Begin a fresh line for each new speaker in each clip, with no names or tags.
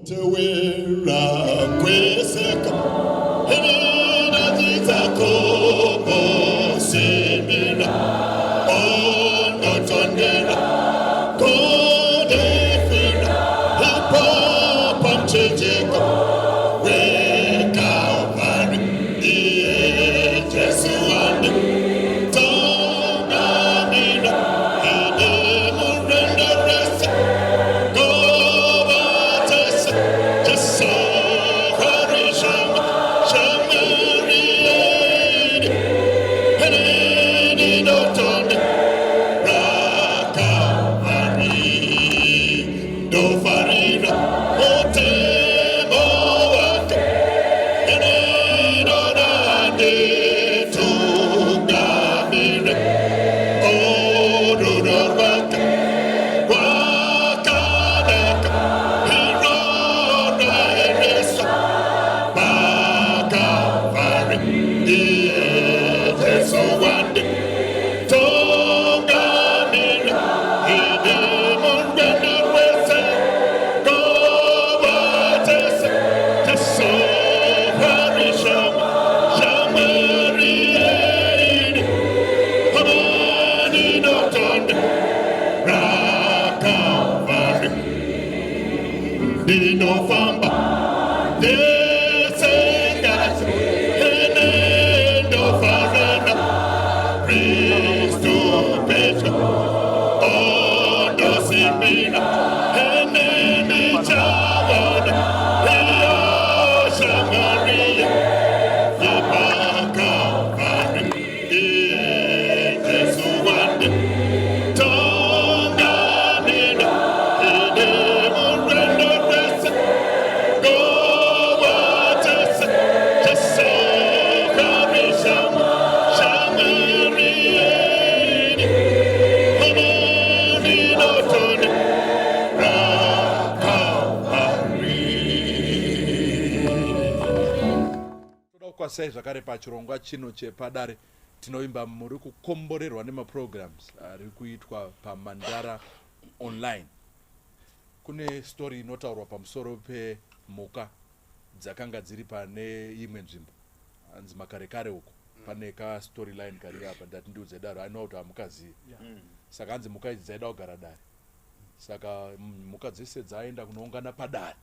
Tewera kweseka Henina titakobo simira Ono tondera Kodefira Hipo pamchejeko Weka upari Iye Jesu ande Tonga mina Ide murenda resa Go watesa Jesu Harishama Shamariade Henini dotonde Raka Mari Do farina Otemo wake Henini donade Tungamire Orurorwaka Wakaneka Hirona Eresa Bakavari Iye Jesu wande Tongamire Ide murwende wese Gowatese Jesu Harishama Shamariade Hamani dotonde Rakavari Dino famba Desengas Enendo farana Cristo pecho Ondo simina Enene chavana Rio Shamaria Yabakavari Jesu wande Tongamina Ide murendo resa Go watesa Jesu Harishama Shamariade Hamani dotone Rakavari
Toda kwasai zvakare pachirongwa chino chepadare tinoimba muri kukomborerwa nemaprograms ari kuitwa pamandara online. Kune story inotaurwa pamusoro pemhuka dzakanga dziri pane imwe nzvimbo hanzi makare kare uko pane ka storyline kari apa ndati ndiudze daro ainowa kuti hamukazivi. Saka hanzi mhuka idzi dzaida kugara dare. Saka mhuka dzese dzaenda kunoungana padare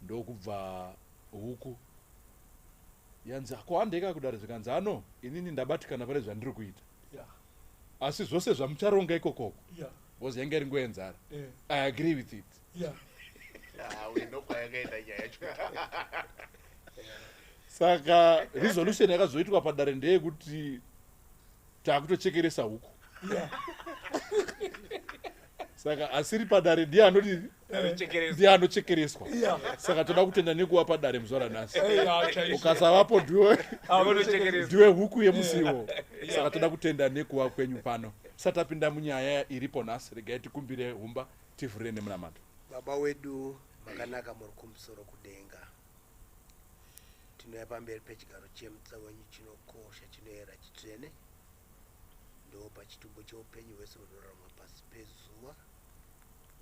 ndokubva huku yanzi akuhandeka kudare zvikanzi ano inini ndabatikana pane zvandiri kuita asi zvose zvamucharonga ikokoko because yange iri nguva yenzara. I agree with it. Saka resolution yakazoitwa padare ndeyekuti takutochekeresa huku. Saka asiri padare ndiye anoti ndiye anochekereswa. Saka toda kutenda nekuwa padare muzuva ranhasi. Ukasavapo ndiwe huku yemusiwo. Saka toda kutenda nekuwa kwenyu pano. Satapinda munyaya iripo nhasi regai tikumbire humba tivhurire nemunamato.
Baba wedu makanaka muri kumusoro kudenga. Tinouya pamberi pechigaro chemutsa wenyu chinokosha chinoera chitsvene. Ndo pachitumbu cheupenyu hwese hunorarama pasi pezuva.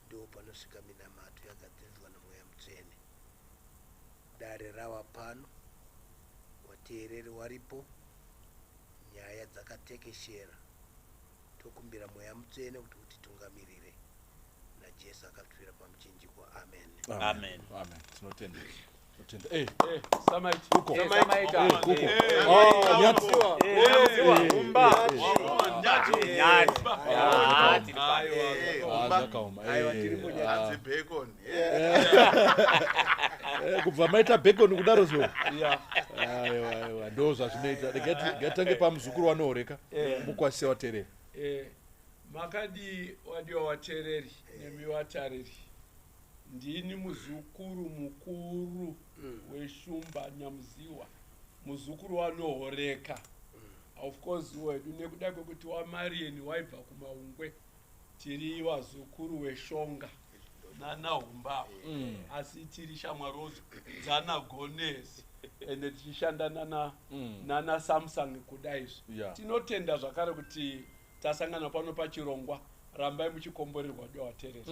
Ndo panosvika minamato yagadziriswa nomweya mutsvene. Dare rava pano. Vateereri varipo. Nyaya dzakatekeshera. Tokumbira mweya mutsvene kuti utitungamirire. Najesu akatufira pamuchinjikwa. Amen.
Amen. Amen. Tinotenda.
Samaiti.
Uko.
Samaita.
Uko.
Nyati. Umba. Nyati.
Aiwa tiri munyati
bacon.
Kubva maita bacon kudaro zo. Aiwa ndo zvazvinoita. Gatange pamuzukuru wanooreka. Mukwasisa watereri.
Makadi wadiwa watereri nemi watareri. Ndini muzukuru mukuru weshumba Nyamuziwa. Muzukuru wanohoreka. Of course wedu nekuda kwekuti waMarieni waibva kumaungwe. Tiri wazukuru weshonga nana humba. Asi tiri shamwarozo dzana gonezi. Ende tichishanda nana Samsung kudaizvo. Tinotenda zvakare kuti tasangana pano pachirongwa. Rambai muchikomborerwa ndiwo watereri.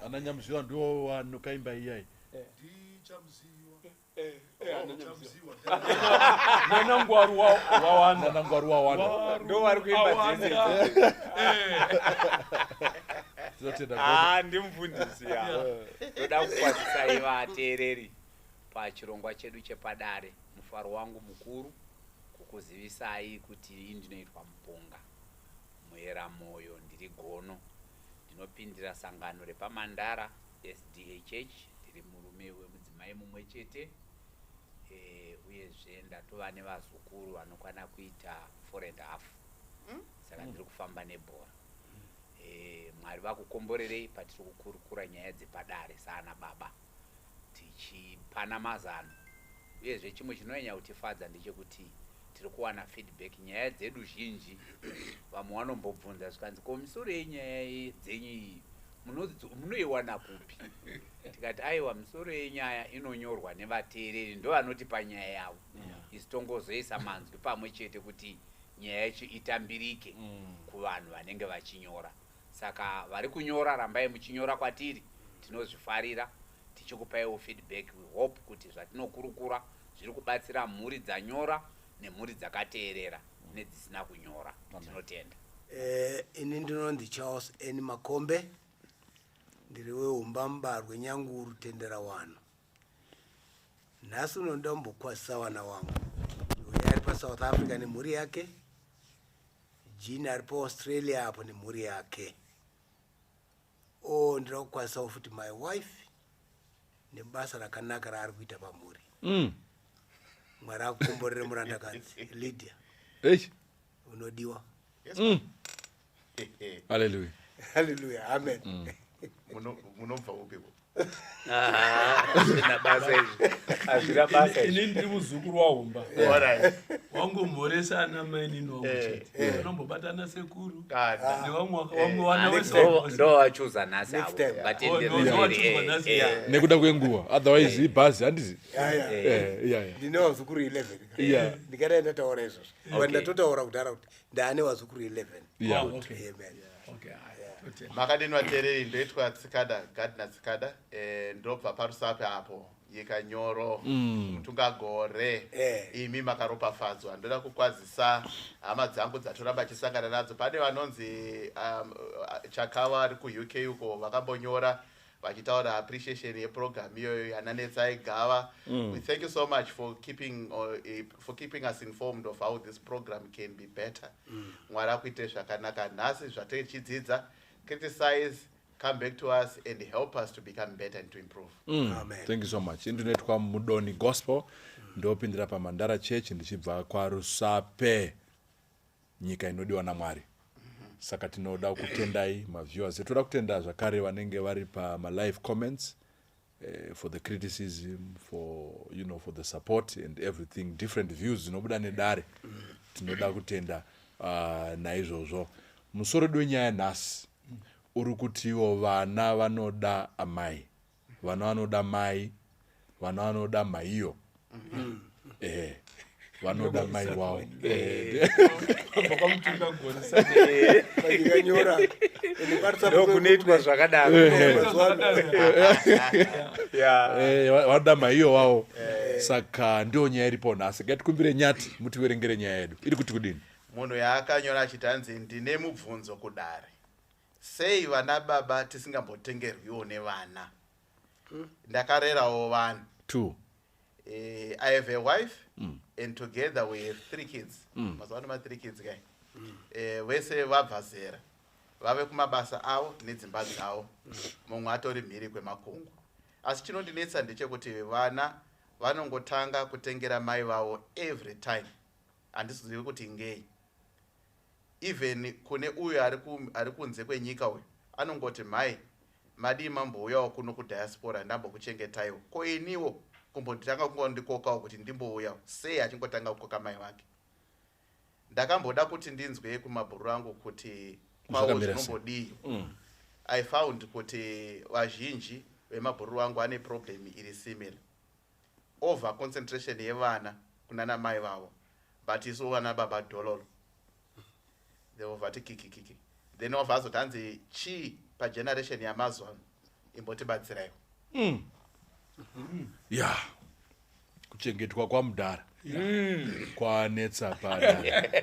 Ana Nyamuziwa ndiwo wanokaimba iyai.
nanangwaru wawanda
Nanangwaru wawanda.
Ndo vari kuimba dzese. Ndimufundisi ndoda kukwazisai vateereri pachirongwa chedu chepadare. Mufaro wangu mukuru kukuzivisai kuti ii ndinoitwa mupunga muera moyo ndiri gono ndinopindira sangano repamandara SDA Church. Ndiri murume wemudzimai mumwe chete uyezve ndatova nevazukuru vanokwana kuita 4.5. Saka ndiri kufamba nebhora. Mwari vakukomborerei patiri kukurukura nyaya dzepadare saana baba tichipana mazano. Uyezve chimwe chinonyanya kutifadza ndechekuti tiri kuwana feedback. Nyaya dzedu zhinji vamwe vanombobvunza zvikanzi ko misoro yenyaya dzenyu iyi munoiwana kupi? Tikati aiwa misoro yenyaya inonyorwa nevateereri ndo vanotipa nyaya yavo. Isi tongozoisa manzwi pamwe chete kuti nyaya yacho itambirike kuvanhu vanenge vachinyora. Saka vari kunyora rambai muchinyora kwatiri, tinozvifarira tichikupaiwo feedback. We hope kuti zvatinokurukura zviri kubatsira mhuri dzanyora nemhuri dzakateerera nedzisina kunyora. Tinotenda.
Ini ndinonzi Charles N Makombe, ndiri weumba mubarwe Nyanguru Tendera Wano. Nhasi unoda kumbokwazisa wana wangu uyo ari paSouth Africa nemhuri yake, Jean ari paAustralia apo nemhuri yake. Ndira kukwazisawo futi my wife nebasa rakanaka raari kuita pamhuri. Mwari akukomborere murandakadzi Lydia. Unodiwa.
Hallelujah.
Hallelujah. Amen.
Munobva upiko?
Azvina basa
ini ndiri muzukuru wahumba
Alright.
wangomhoresa ana mai ninowo chete vanombobatana sekuru
Kada.
nevamwe wana
ndo vachuza nhasi avo.
time.
Nekuda kwenguva. Otherwise ibhazi handizi.
Ndine vazukuru 11. Ndikada ndataura izvozvo. But ndatotaura kudhara kuti ndaane vazukuru 11. Amen.
Makadini vateereri ndoitwa Tsikada, Gardner Tsikada. Ndobva parusape apo nyika nyoro mutungagore. Imi makaropafadzwa. Ndoda kukwazisa hama dzangu dzatoramba achisangana nadzo. Pane vanonzi Chakawa ari kuUK uko vakambonyora vachitaura appreciation yeprogram iyoyo yananetsai Gava. We thank you so much for keeping us informed of how this program can be better. Mwari akuite zvakanaka. Nhasi zvateichidzidza, criticize, come back to us and help us to become better and to improve.
Amen.
Thank you so much. Ndinoitwa Mudoni Gospel, ndopindira paMandara Church ndichibva kwaRusape, nyika inodiwa naMwari. Saka tinoda kutendai maviewers. Toda kutenda zvakare vanenge vari live comments for the criticism, for for the support and everything, different views zinobuda nedare. Tinoda kutenda naizvozvo. Musoro dwenyaya nhasi uri kutiwo vana vanoda amai, vana vanoda mai, vana vanoda maiyo. Vanoda mai wavo.
Kunoitwa zvakadaro.
Vanoda maiyo wavo. Saka ndio nyaya iripo nhasi. Ngatikumbire Nyati mutiverengere nyaya yedu. Iri kuti kudini?
Munhu yaakanyora achitanzi ndine mubvunzo kudare. Sei vana baba tisingambotengerwiwo nevana? Ndakarerawo vanhu.
2.
I have a wife and together we have 3 kids. Mazuva ma 3 kids guy. Vese vabva zera. Vave kumabasa avo nedzimba dzavo. Mumwe atori mhiri kwemakungu. Asi chinondinetsa ndechekuti vana vanongotanga kutengera mai vavo every time. Handisizivi kuti ngei. Even kune uyo ari kunze kwenyika uyu anongoti mai madi mambouyawo kuno kudiaspora ndambokuchengetaiwo. Ko iniwo kumbotanga kungondikokawo kuti ndimbouyawo. Sei achingotanga kukoka mai vake? Ndakamboda kuti ndinzwe kumabhuru angu kuti kwawo zvinombodii. I found kuti vazhinji vemabhuru angu ane problem iri similar. Over concentration yevana kunana mai vavo. But isu vana baba dololo. They ovati kiki. Then ovazotanzi chi pa generation yamazuva imbotibatsirayo.
ya kuchengetwa kwamudhara kwanetsa Padare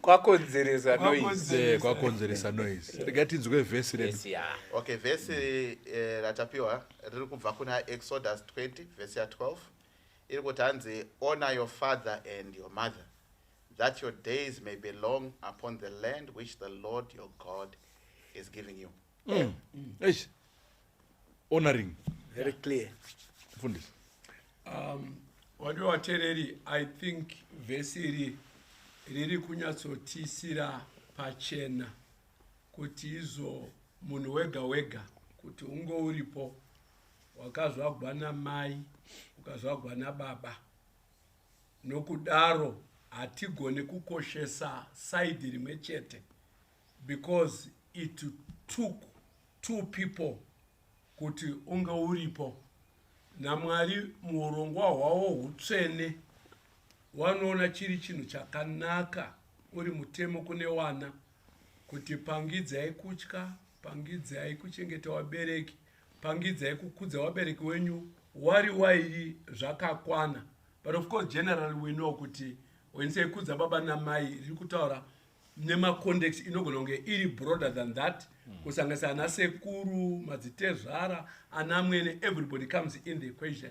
kwakonzeresa noise.
kwakonzeresa noise. Rega tinzwe vhesi redu.
Yes, yeah.
Okay, vhesi ratapiwa riri kubva kuna Exodus 20 verse ya 12 iri kuti hanzi honor your father and your mother that your days may be long upon the land which the Lord your God is giving you.
Eish. Honoring.
Very clear.
Fundisi.
Watereri, I think vhesi riri kunyatsotisira pachena kuti izo munhu wega wega kuti unge uripo wakazvagwa namai ukazvagwa nababa, nokudaro hatigoni kukoshesa side rimwe chete because it took two people kuti unge uripo. naMwari muurongwa hwavo hutsvene wanoona chiri chinhu chakanaka uri mutemo kune wana kuti pangidzai kutya, pangidzai kuchengeta vabereki, pangidzai kukudza vabereki wenyu wari wairi zvakakwana. But of course generally we know kuti when say kudza baba namai riri kutaura nemacontext inogona kunge iri broader than that, kusanganisa ana sekuru, madzitezvara, ana mwene, everybody comes in the equation.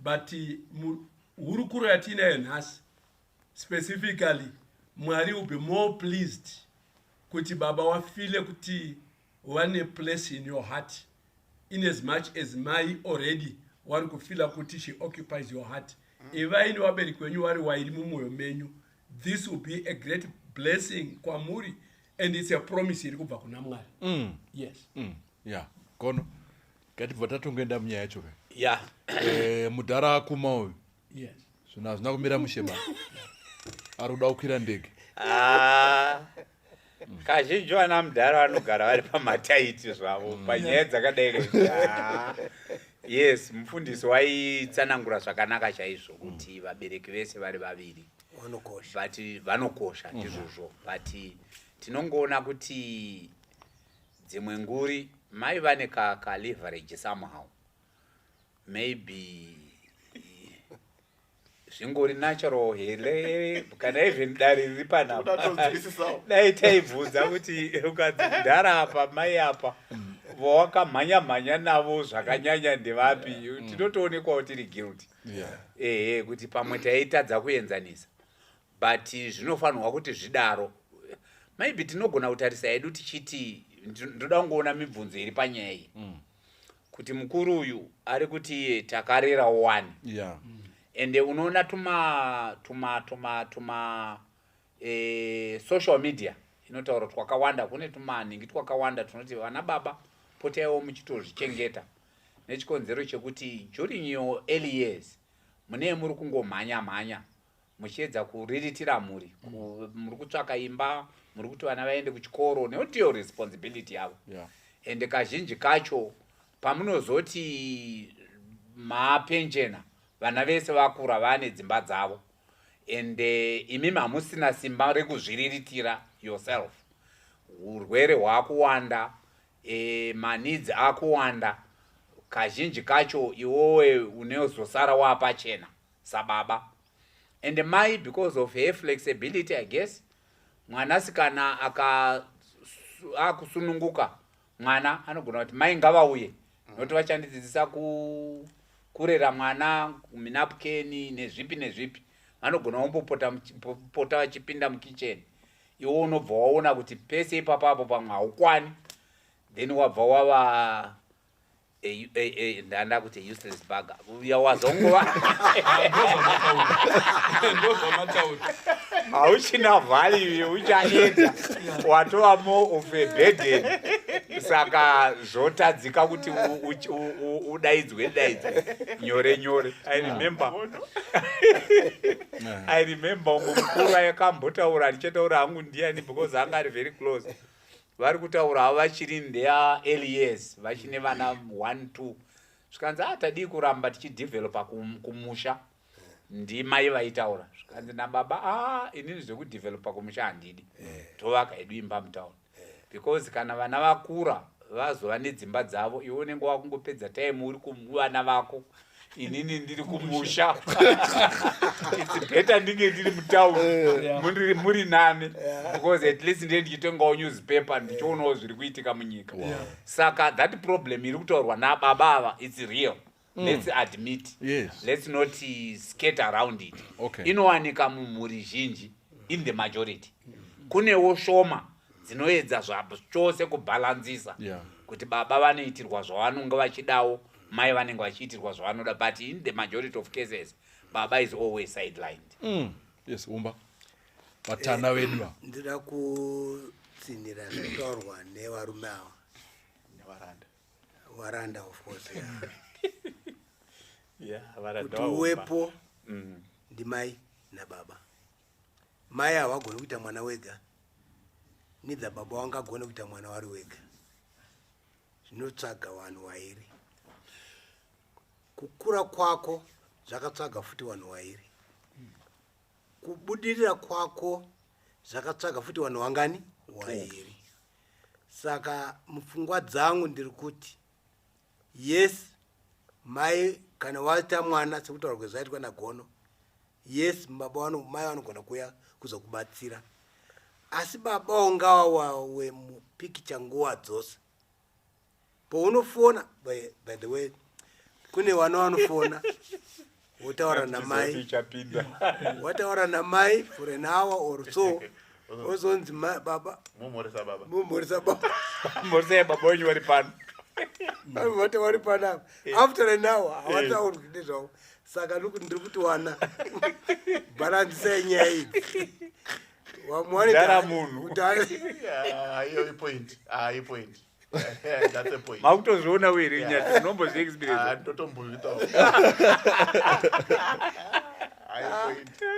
But hurukuro yatinayo nhasi specifically Mwari will be more pleased kuti baba wafile kuti wane place in your heart in as much as mai already vari kufila kuti she occupies your heart. Ivaini vabereki wenyu vari wairi mumwoyo menyu, this will be a great blessing kwamuri and it's a promise iri kubva kuna Mwari. Yes.
Ya, kono. Katibva tatongoenda munyaya yacho ka.
Yeah.
Mudhara akuma uyu.
Yes.
Zvino hazvina kumira mushema. Ari kuda kukwira ndege.
Kazhinji vana mudhara vanogara vari pamataiti zvavo panyaya dzakadai. Yes, mufundisi waitsanangura zvakanaka chaizvo kuti vabereki vese vari vaviri vanokosha ndizvozvo, but tinongoona kuti dzimwe nguri mai vane ka leverage somehow, maybe zvingori natural here kana even dare riri panapa dai taibvunza kuti ukadzidhara apa mai apa vawakamhanya navo zvakanyanya ndevapi, tinotoonekwawo tiri guilty. Kuti pamwe taitadza kuenzanisa, but zvinofanirwa kuti zvidaro. Maybe tinogona kutarisa hedu tichiti ndoda kungoona mibvunzo iri panyaya iyi kuti mukuru uyu ari kuti takarera one. And unoona tuma social media inotaura twakawanda, kune tumanhingi twakawanda tunoti vana baba potaiwo muchitozvichengeta nechikonzero chekuti during your early years mune muri kungomhanya muchiedza kuriritira mhuri, muri kutsvaka imba, muri kuti vana vaende kuchikoro, nekuti iyo responsibility yavo. And kazhinji kacho pamunozoti mapenjena vana vese vakura vane dzimba dzavo, and imimi hamusina simba rekuzviriritira yourself, urwere hwakuwanda, manidzi akuwanda, kazhinji kacho iwowe unozosara wapachena sababa. And mai, because of her flexibility, I guess, mwanasikana akusununguka, mwana anogona kuti mai ngavauye nokuti vachandidzidzisa kurera mwana minapukeni nezvipi, vanogona kumbopota vachipinda mukicheni, iwo unobva waona kuti pese ipapapo pamwe haukwani, then wabva wava ndanda kuti useless burger uya wazongova hauchina value, uchaneta watova more of a burden. Saka zvotadzika kuti udaidzwe nyore. I remember mukuru akambotaura ndichitaura hangu ndiani because anga ari very close. Vari kutaura havo vachiri in their early years, vachine vana 1-2, zvikanzi atadi kuramba tichidevelopa kumusha. Ndimai vaitaura zvikanzi nababa inini zvekudevelopa kumusha handidi, tovaka hedu imba mutauni, because kana vana vakura vazova nedzimba dzavo, iwe unenge wakungopedza time uri kuvana vako inini ndiri kumusha. It's better ndinge ndiri mutown muri nane because at least ndiye ndichitengawo newspaper ndichionawo zviri kuitika munyika. Saka that problem iri kutaurwa nababa ava it's real. Let's admit.
Yes.
Let's not skate around it.
Okay.
Inowanika mumhuri zhinji in the majority. Kunewo shoma dzinoedza zvachose kubalanzisa kuti baba vanoitirwa zvavanonga vachidawo, mai vanenge vachiitirwa zvavanoda, but in the majority of cases baba is always sidelined.
Yes, Umba. Vatana vedu.
Ndira kutsinira zvinotaurwa nevarume ava. Varanda of course. Kuti uwepo ndimai nababa. Mai havagoni kuita mwana wega. Nidza baba vangagona kuita mwana wari wega. Zvinotsvaga vanhu vairi. Kukura kwako zvakatsvaga futi vanhu vairi. Kubudirira kwako zvakatsvaga futi vanhu vangani vairi. Saka mupfungwa dzangu ndiri kuti yes, mai kana waita mwana sekutaura kwezvaitwa naGono, yes, baba mai vanogona kuya kuzokubatsira, asi baba ungawawe mupikicha nguva dzose. Paunofona, by the way, kune vana vanofona wotaura namai, wataura namai for an hour or so, ozonzi baba
mumhoresa baba
Mose baba wenyu vari pano.
Vate vari pana after an hour havataurwi nezvavo. Saka ndiri kuti wana balansisai nyaya idzi.
Ndara munhu.
Iyo point. That's a point.
Makutozviona were nyati unombozvi experience.
Ndotomboitawo.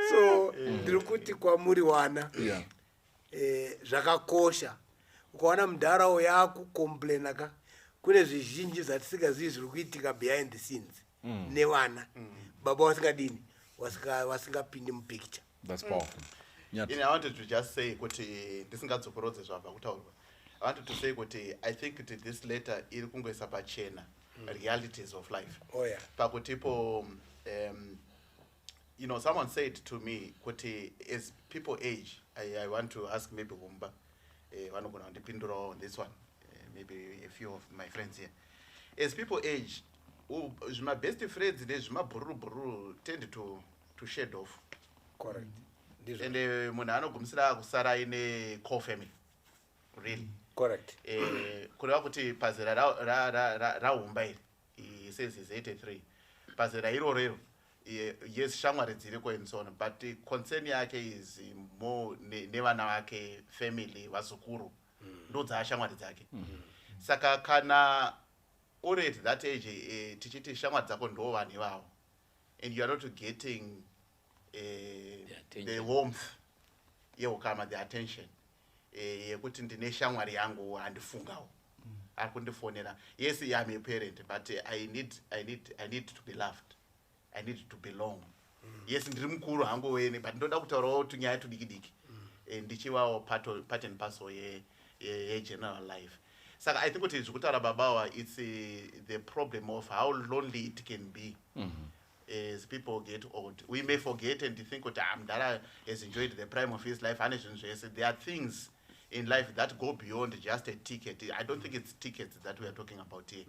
So ndiri kuti kwamuri wana zvakakosha. Ukaona mundaraunda yakukomplaina ka kune zvizhinji zvatisingazivi zviri kuitika behind the scenes nevana baba vasingadini vasingapindi mupicture.
That's powerful.
I wanted to just say kuti ndisingadzokorodze zvabva kutaurwa. I wanted to say kuti I think kuti this letter iri kungoisa pachena realities of life.
Oh yeah.
Pakutipo you know, someone said to me kuti as people age, I want to ask maybe Umba vanogona kundipindurawo on this one, maybe a few of my friends here. As people age, my best friends nezvimabhururu tend to shed off.
Correct.
And munhu anogumisira kusara aine core family. Really.
Correct.
Kureva kuti pazera raumba iri, he says he's 83. Pazera irorero, yes, shamwari dziriko and so on, but concern yake is more nevana vake, family, vazukuru, ndo dzaashamwari dzake. Saka kana uri at that age, tichiti shamwari dzako ndo vanhu ivavo, and you are not getting the warmth, yeukama, the attention, yekuti ndine shamwari yangu handifungawo, ari kundifonera. Yes, I am a parent, but I need to be loved. I need to belong. Yes, ndiri mukuru hangu wene, but ndoda kutaurawo tunyaya tudiki-diki. Ndichiwawo part and parcel ye general life. Saka I think kuti zvekutaura babawa, it's the problem of how lonely it can be. As people get old, we may forget and think that Mandara has enjoyed the prime of his life. There are things in life that go beyond just a ticket. I don't think it's tickets that we are talking about here.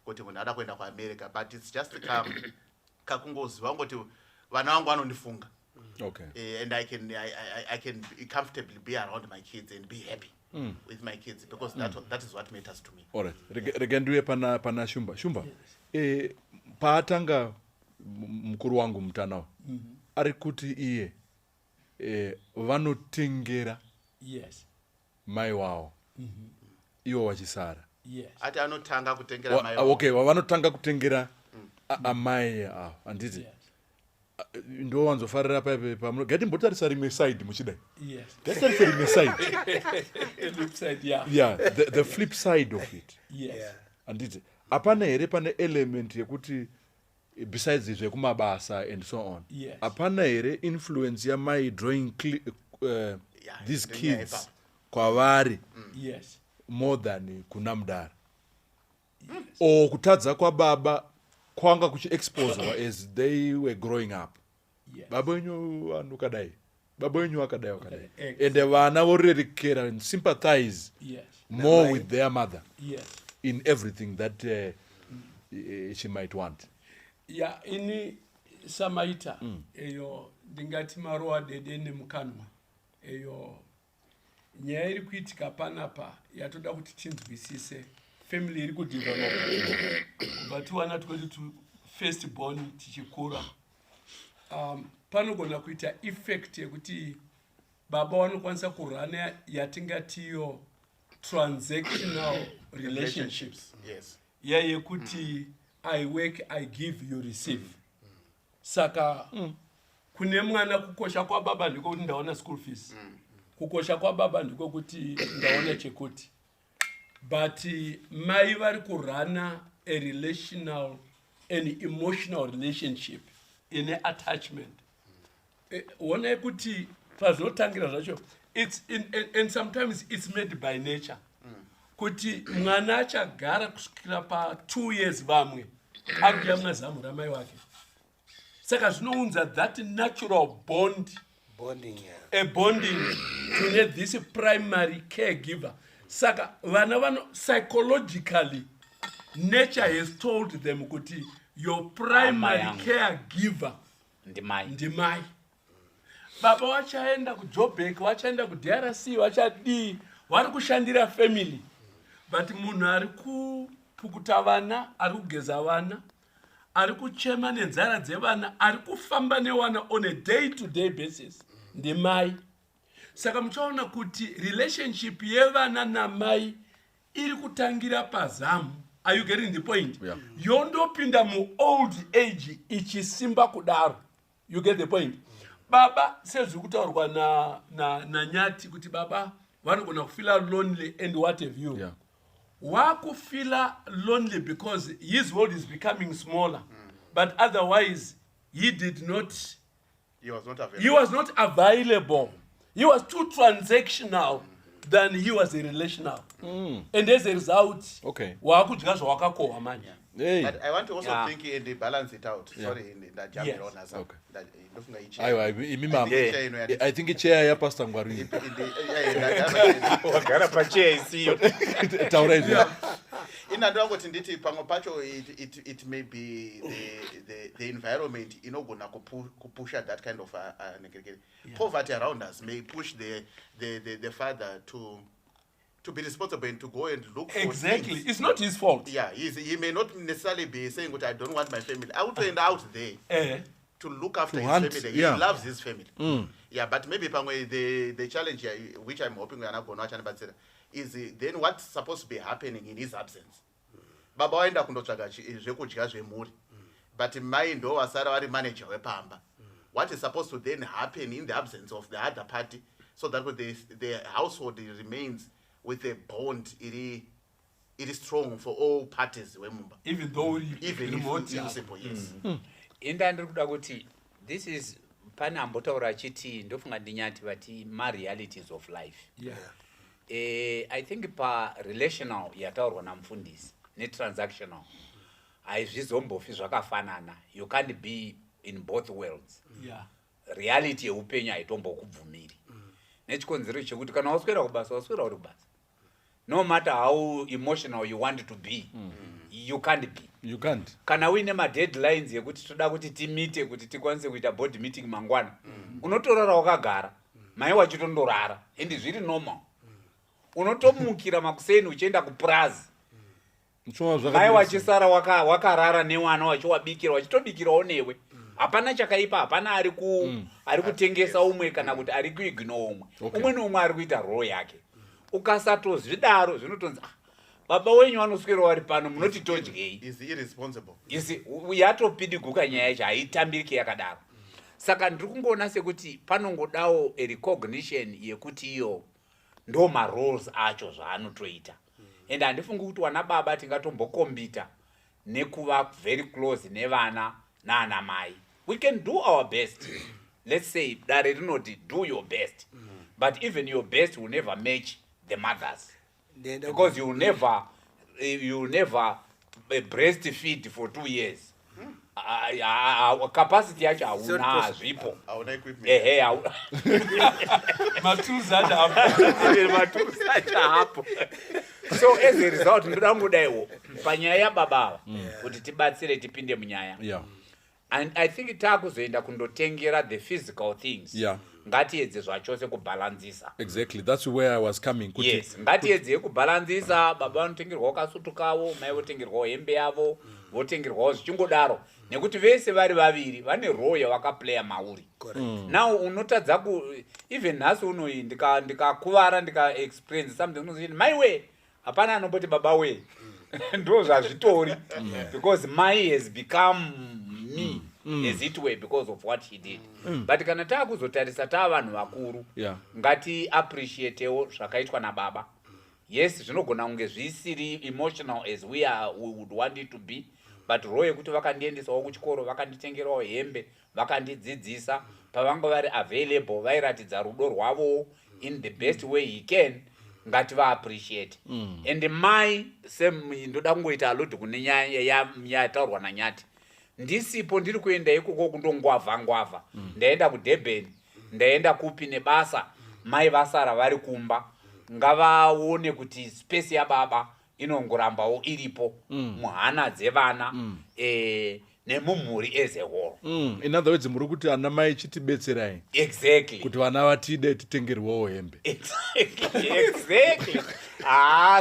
America, but it's just kakungoziva ngoti vana vangu vanondifunga.
Okay.
And I can comfortably be around my kids and be happy with my kids because that is what matters to me.
All right. Regenduwe pana Shumba. Paatanga mukuru wangu mutanawo ari kuti iye vanotengera mai wavo iwo vachisara.
Ati anotanga kutengera mai wavo.
Okay, vanotanga kutengera amai avo. Anditi ndo wanzofarira paipe pamuno gati mbotarisa rimwe side muchidai.
Yes.
Gatarisa rimwe side.
Flip side, yeah.
Yeah, the flip side of it.
Yes.
Yeah.
Anditi apana here pane element yekuti besides zvekumabasa and so on.
Yes.
Apana here influence ya mai drawing these kids kwavari
Yes.
more than kuna Mandara. O kutadza kwa baba kwanga kuchiexposewa as they were growing up.
Yes.
Baba wenyu anukadai. Baba wenyu akadai wakadai.
Exactly.
And vana vorerekera and sympathize
Yes.
more with their mother
Yes.
in everything that she might want.
Ya ini samaita eyo ndingati maroa dede nemukanwa eyo nyaya iri kuitika panapa yatoda kuti tinzwisise family iri kudevelopa kubva tiwana tikoti first born tichikura panogona kuita effect yekuti baba vanokwanisa kurana yatingatiyo transactional relationships.
Yes.
Yekuti I work, I give, you receive. Saka kune mwana kukosha kwa baba ndiko kuti ndaona school fees. Kukosha kwa baba ndiko kuti ndaona chekuti. But mai vari kurana a relational and emotional relationship in an attachment. One kuti pazvotangira zvacho it's and sometimes it's made by nature. Kuti mwana achagara kusvikira pa 2 years vamwe akuya mazamu ramai wake. Saka zvinounza that natural
bonding,
a bonding to let this primary caregiver. Saka vana psychologically nature has told them kuti your primary caregiver ndimai. Baba vachaenda kuJoburg, vachaenda kuDRC, vachadii, vari kushandira family. But munhu ari kupukuta vana, ari kugeza vana, ari kuchema nenzara dzevana, ari kufamba nevana on a day-to-day basis, ndimai. Saka muchaona kuti relationship yevana namai iri kutangira pazamu. Are you getting the point?
Yeah.
Yondopinda mu old age ichisimba kudaro. You get the point? Baba sezvi kutaurwa na nyati kuti baba vanogona kufila lonely and what have you.
Yeah.
Wakufila lonely because his world is becoming smaller. But otherwise he was not available. He was too transactional than he was relational. And as a result, wakudya zvawakakohwa manje.
But I want to also think and balance it out. Sorry, that jump on us.
I think it's chair Pastor Ngwari.
Wagara pa chair isiyo.
Taurezi.
Inandwango nditi pamwe pacho it may be the environment inogona kupusha that kind of poverty around us may push the father to be responsible and to go and look for
exactly
things.
It's not his fault.
Yeah, he may not necessarily be saying that I don't want my family. I would end out there to look after his family. He loves his family. Yeah, but maybe the challenge here, which I'm hoping we are not going to watch, is then what's supposed to be happening in his absence. Baba waenda kundotsvaga zvekudya zvemhuri. But mai ndo wasara vari manager wepamba. What is supposed to then happen in the absence of the other party so that the household remains with a bond it is strong for all parties wemumba.
Even though
even if simple, yes.
Inda ndiri kuda kuti this is pane ambotaura achiti ndofunga ndinyati vati realities of life.
Yeah.
I think pa relational yataurwa namufundisi netransactional haizvizombofi zvakafanana. You can't be in both worlds.
Yeah.
Reality yeupenyu haitombokubvumiri. Nechikonzero chekuti kana waswera kubasa waswera uri kubasa. No matter how emotional you want to be, you can't be.
You can't.
Kana uine ma-deadlines yekuti toda kuti timite kuti tikwanise kuita board meeting mangwana. Unotorara wakagara. Mai wachitondorara. Endi zviri normal. Unotomukira makuseni uchienda kuprazi. Mai wachisara wakarara newana wachiwabikira wachitobikirawo newe. Hapana chakaipa, hapana ari kutengesa umwe kana kuti ari kuignore umwe. Umwe neumwe ari kuita role yake. Ukasatozvidaro zvinotonzi baba wenyu vanoswera vari pano munoti todyei.
Is irresponsible.
Yatopidiguka nyaya yacho haitambiriki yakadaro. Saka ndiri kungoona sekuti panongodawo a recognition yekuti iyo ndo ma-roles acho zvaanotoita. And handifungi kuti wana baba tingatombokombita nekuva very close nevana naana mai. We can do our best. Let's say dare rinoti do your best. But even your best will never match the mothers. Because you never breastfeed for 2 years. capacity yacho hauna zvipo.
Hauna equipment.
Ehe,
matools acho
matools acho hapo. So as a result ndoda ngodaiwo panyaya yababa kuti tibatsire tipinde munyaya.
Yeah.
And I think takuzoenda kundotengera the physical things.
Yeah.
Ngatiedze zvachose kubalanzisa.
Exactly, that's where I was coming.
Yes, ngatiedze kubalanzisa, baba vanotengerwawo kasutu kavo, mai votengerwawo hembe yavo, votengerwawo zvichingodaro. Nekuti vese vari vaviri vane role yavakaplaya mauri. Now unotadza even nhasi unoyi ndikakuvara ndika-experience something unozoti my way, hapana anoboti baba way. Ndo zvazvitori. Because mai has become me. As it were, because of what he did. But kana takuzotarisa vanhu vakuru, ngati appreciatewo zvakaitwa nababa. Yes, zvinogona kunge zvisiri emotional as we would want it to be, but role yekuti vakandiendesawo kuchikoro, vakanditengerawo hembe, vakandidzidzisa, pavanga vari available, vairatidza rudo rwavo in the best way he can, ngati appreciate. And mai same ndoda kungoita allude kune nyaya yataurwa naNyati. Ndisipo ndiri kuenda ikoko kundongwavha ndaenda kuDurban, ndaenda kupi nebasa, mai vasara vari kumba, ngavaone kuti space yababa inongorambawo iripo muhana dzevana nemumhuri as a whole.
In other words, muri kuti ana mai chitibetserai.
Exactly.
Kuti vana vatide titengerwawo hembe.
Exactly.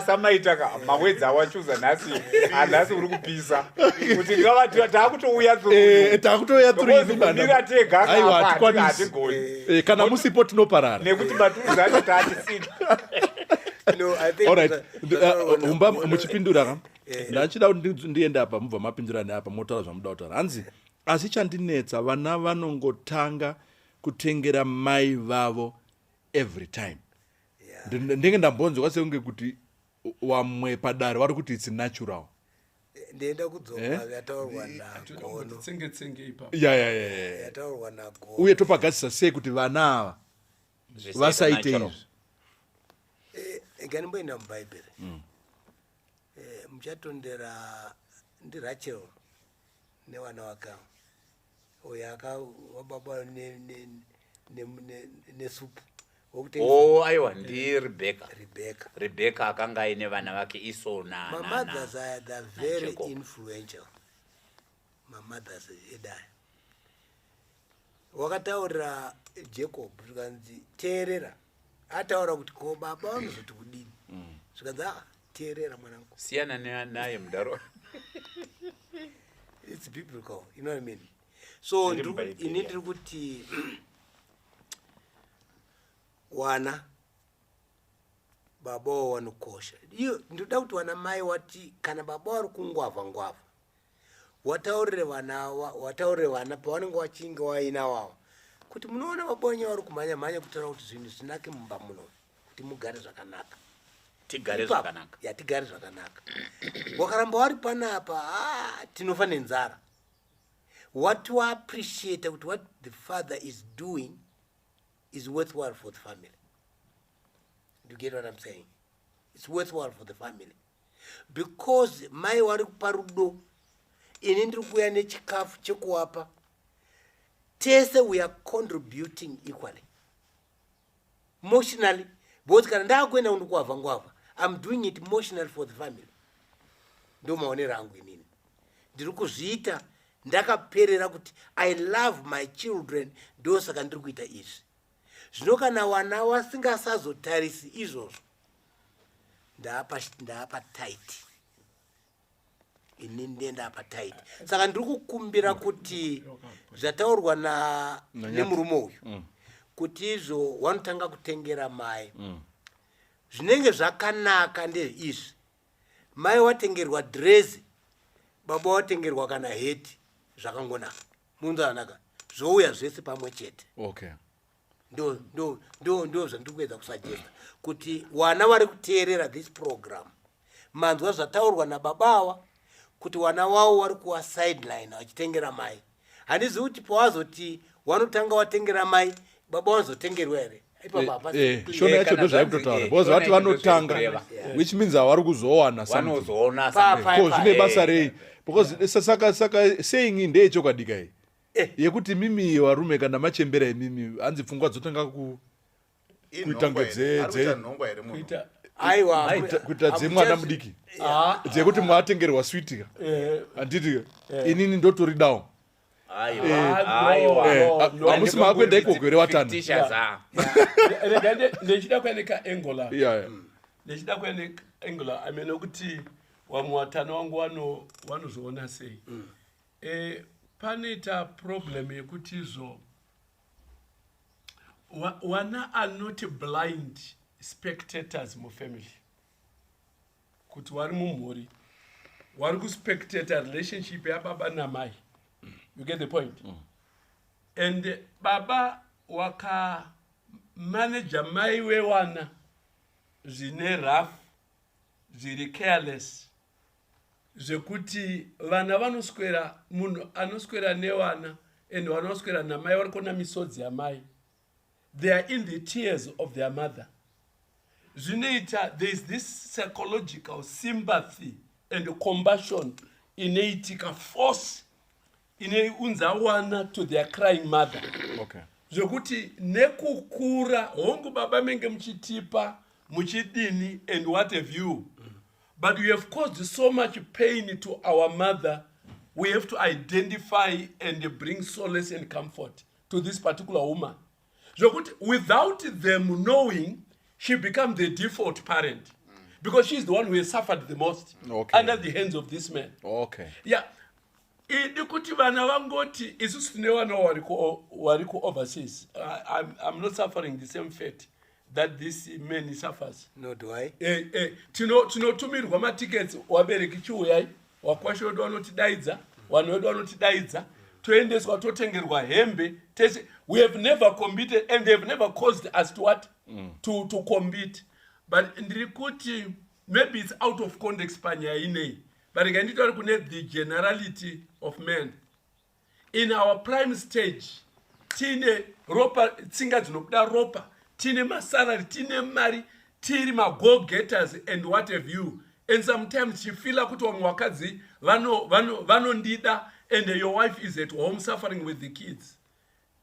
Samaitaka mawedza wachuza nhasi uri kupisa. Kuti ngavati takutouya through.
Takutouya through
bana. Aiwa
tikwanisi. Kana musipo tinoparara.
Nekuti matuzi acho tatisina.
No, I think.
All right. Umba muchipindura kam. Ndachida kuti ndiende apa mubva mapindurana apa motaura zvamuda kutaura. Hanzi asi chandinetsa vana vanongotanga kutengera mai vavo every time. Ndenge ndambonzwa sekunge kuti wamwe Padare vari kuti it's natural.
Ndienda kudzoka yataurwa naGono.
Tsenge ipa.
Yeah.
Yataurwa naGono.
Uye topagadzisa sei kuti vana ava vasaite izvi.
Nganimboenda muBhaibheri. Muchatondera ndiRachel nevana vakavo. Uyo wababa nesupu.
Aiwa Rebecca akanga aine vana vake Esau na
My mothers are very influential. My mothers edai. Wakataura Jacob zvikanzi teerera. Ataura kuti ko baba vanozoti kudini. Zvikanzi teerera mwanangu.
Siyana naye mudaro.
It's biblical, you know what I mean? So inindiri kuti wana baba wanokosha. Ndoda kuti wana mai wati kana baba vari kungwavha wataurire vana pavanenge vachinge vaina wavo kuti munoona baba wenyu vari kumhanya kutaura kuti zvinhu zvinake mumba muno kuti mugare zvakanaka.
Tigare zvakanaka.
Tigare zvakanaka. Wakaramba vari panapa tinofa nenzara. What to appreciate what the father is doing is worthwhile for the family. Do you get what I'm saying? It's worthwhile for the family. Because mai vari parudo ini ndiri kuuya nechikafu chekuwapa tese we are contributing equally emotionally, because kana ndakuenda kundikuwavha I'm doing it emotionally for the family. Ndo maonero angu inini ndiri kuzviita ndakaperera kuti I love my children, ndo saka ndiri kuita izvi. Zvino kana wana vasingasazotarisi izvozvo ndaapa tight. Ini ndenda tight. Saka ndiri kukumbira kuti zvataurwa nemurume uyu kuti izvo vanotanga kutengera mai. Zvinenge zvakanaka ndezvi. Mai watengerwa dress, baba watengerwa kana heti, zvakangonaka. Munzanaka. Zvouya zvese pamwe chete.
Okay.
Ndo zvandiri kuedza kusuggesta kuti wana vari kuteerera this program manzwa zvataurwa nababa kuti wana wavo vari kuwa sideline vachitengera mai. Handizivi kuti pawazoti wanotanga watengera mai baba wanozotengerwa here.
Shona yacho ndo zvaikutotaura because vati vanotanga which means havari kuzowana
vanozoona
zvine basa rei because saka saying ndeyechokwadi kai yekuti mimi varume kana machembera imimi hanzi pfungwa dzotanga kuita kuita dzemwana mudiki dzekuti mwatengerwa switi handiti inini ndotoridawo hamusi maakwenda ikoko here watana
ndechida kuendeka engola ndechida kuendeka engola amene kuti wamwe watana wangu wanozoona sei panoita problem yekuti izo wana are not blind spectators mufamily kuti wari mumhuri wari kuspectata relationship yababa namai. You get the point? And baba waka manager mai wewana zine rough ziri careless zvekuti vana vanoswera munhu anoswera newana and vanoswera namai vari kuona misodzi yamai. They are in the tears of their mother. Zvinoita, there is this psychological sympathy and compassion inoitika force inounzawana to their crying mother.
Okay.
Zvekuti nekukura hongu baba menge muchitipa muchidini and what have you. But we have caused so much pain to our mother. We have to identify and bring solace and comfort to this particular woman. Zvekuti without them knowing, she becomes the default parent. Because she's the one who has suffered the most under the hands of this man.
Okay.
Yeah. Idikuti vana vangoti isusu tine vana wariku overseas. I'm not suffering the same fate that this man suffers.
No, do I?
Tinotumirwa matickets wabereki chiuyai wakwasha wedu vanotidaidza vanhu vedu vanotidaidza toendeswa totengerwa hembe tese. We have never competed and they have never caused us to what? To compete. But ndikuti maybe it's out of context panya inei. But again, it will connect the generality of men. In our prime stage, tine ropa, tsinga dzinobuda ropa, tine masalary, tine mari, tiri ma go-getters and what have you. And sometimes you feel like wakadzi vano ndida and your wife is at home suffering with the kids.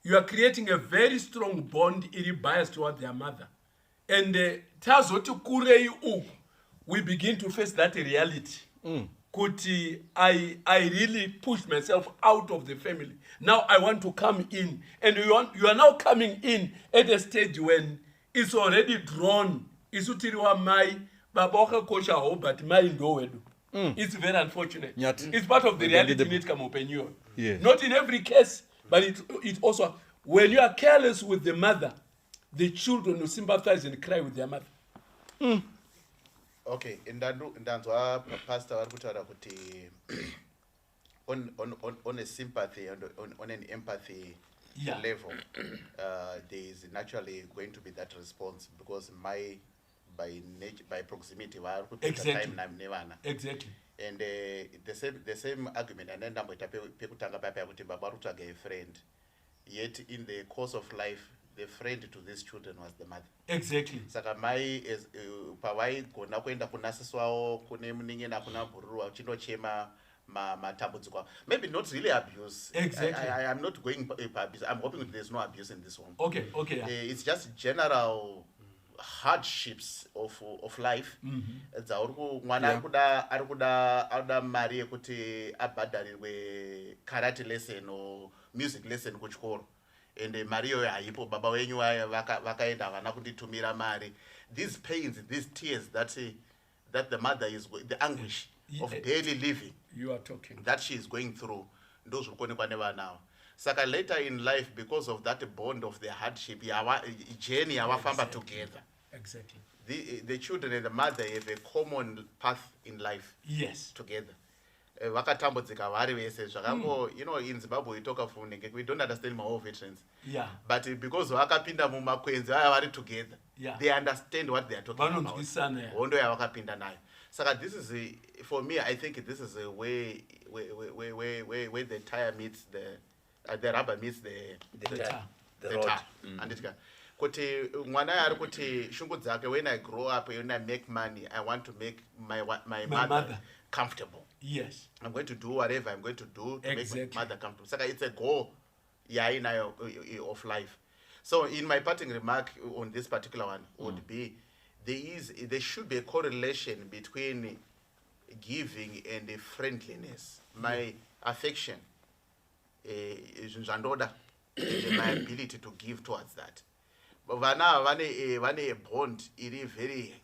You are creating a very strong bond iri biased toward their mother. And tazoti kurei uku, we begin to face that reality. Kuti I really pushed myself out of the family. Now I want to come in. And you are now coming in at a stage when it's already drawn. Isutiriwa mai, baboka kosha ho, but mai ndo wedu. It's very unfortunate. It's part of the reality need come open you. Not in every case, but it also, when you are careless with the mother, the children will sympathize and cry with their mother.
Okay, ndanzwa pastor vari kutaura kuti on a sympathy and on an empathy level, there is naturally going to be that response because by proximity vari kuteka time nevana.
Exactly.
And the same argument and then ndamboita pekutanga papa kuti baba rutsvaga a friend, yet in the course of life the friend to these children was the mother.
Exactly.
Saka mai pavaigona kuenda kunasiswawo kune munin'ina kuna bhururwa uchindochema matambudziko. Maybe not really abuse.
Exactly.
I'm not going abuse. I'm hoping there's no abuse in this one.
Okay. Yeah.
It's just general hardships of life. Mwana arikuda mari yekuti abhadharirwe karate lesson or music lesson kuchikoro. And Mario haipo baba wenyu vakaenda vana kunditumira mari. These pains, these tears that the mother is the anguish of daily living
you are talking
that she is going through, those who can't now. Saka later in life, because of that bond of the hardship, journey famba together.
Exactly.
The children and the mother have a common path in life.
Yes.
Together. Vakatambudzika vari vese zvakango, you know, in Zimbabwe we talk of we don't understand my own veterans.
Yeah.
But because vakapinda mumakwenzi vari together, they understand what they are talking about. Hondo yavakapinda nayo. Saka this is for me, I think this is a way where the tire meets the rubber meets the tar. kuti mwana ari kuti shungu dzake, when I grow up, when I make money, I want to make my mother comfortable.
Yes.
I'm going to do whatever I'm going to do to
Exactly.
make my mother comfortable. So it's a goal of life. So in my parting remark on this particular one would be, there should be a correlation between giving and the friendliness, my affection, Vanoda, and my ability to give towards that. But Vana vane a bond, it is very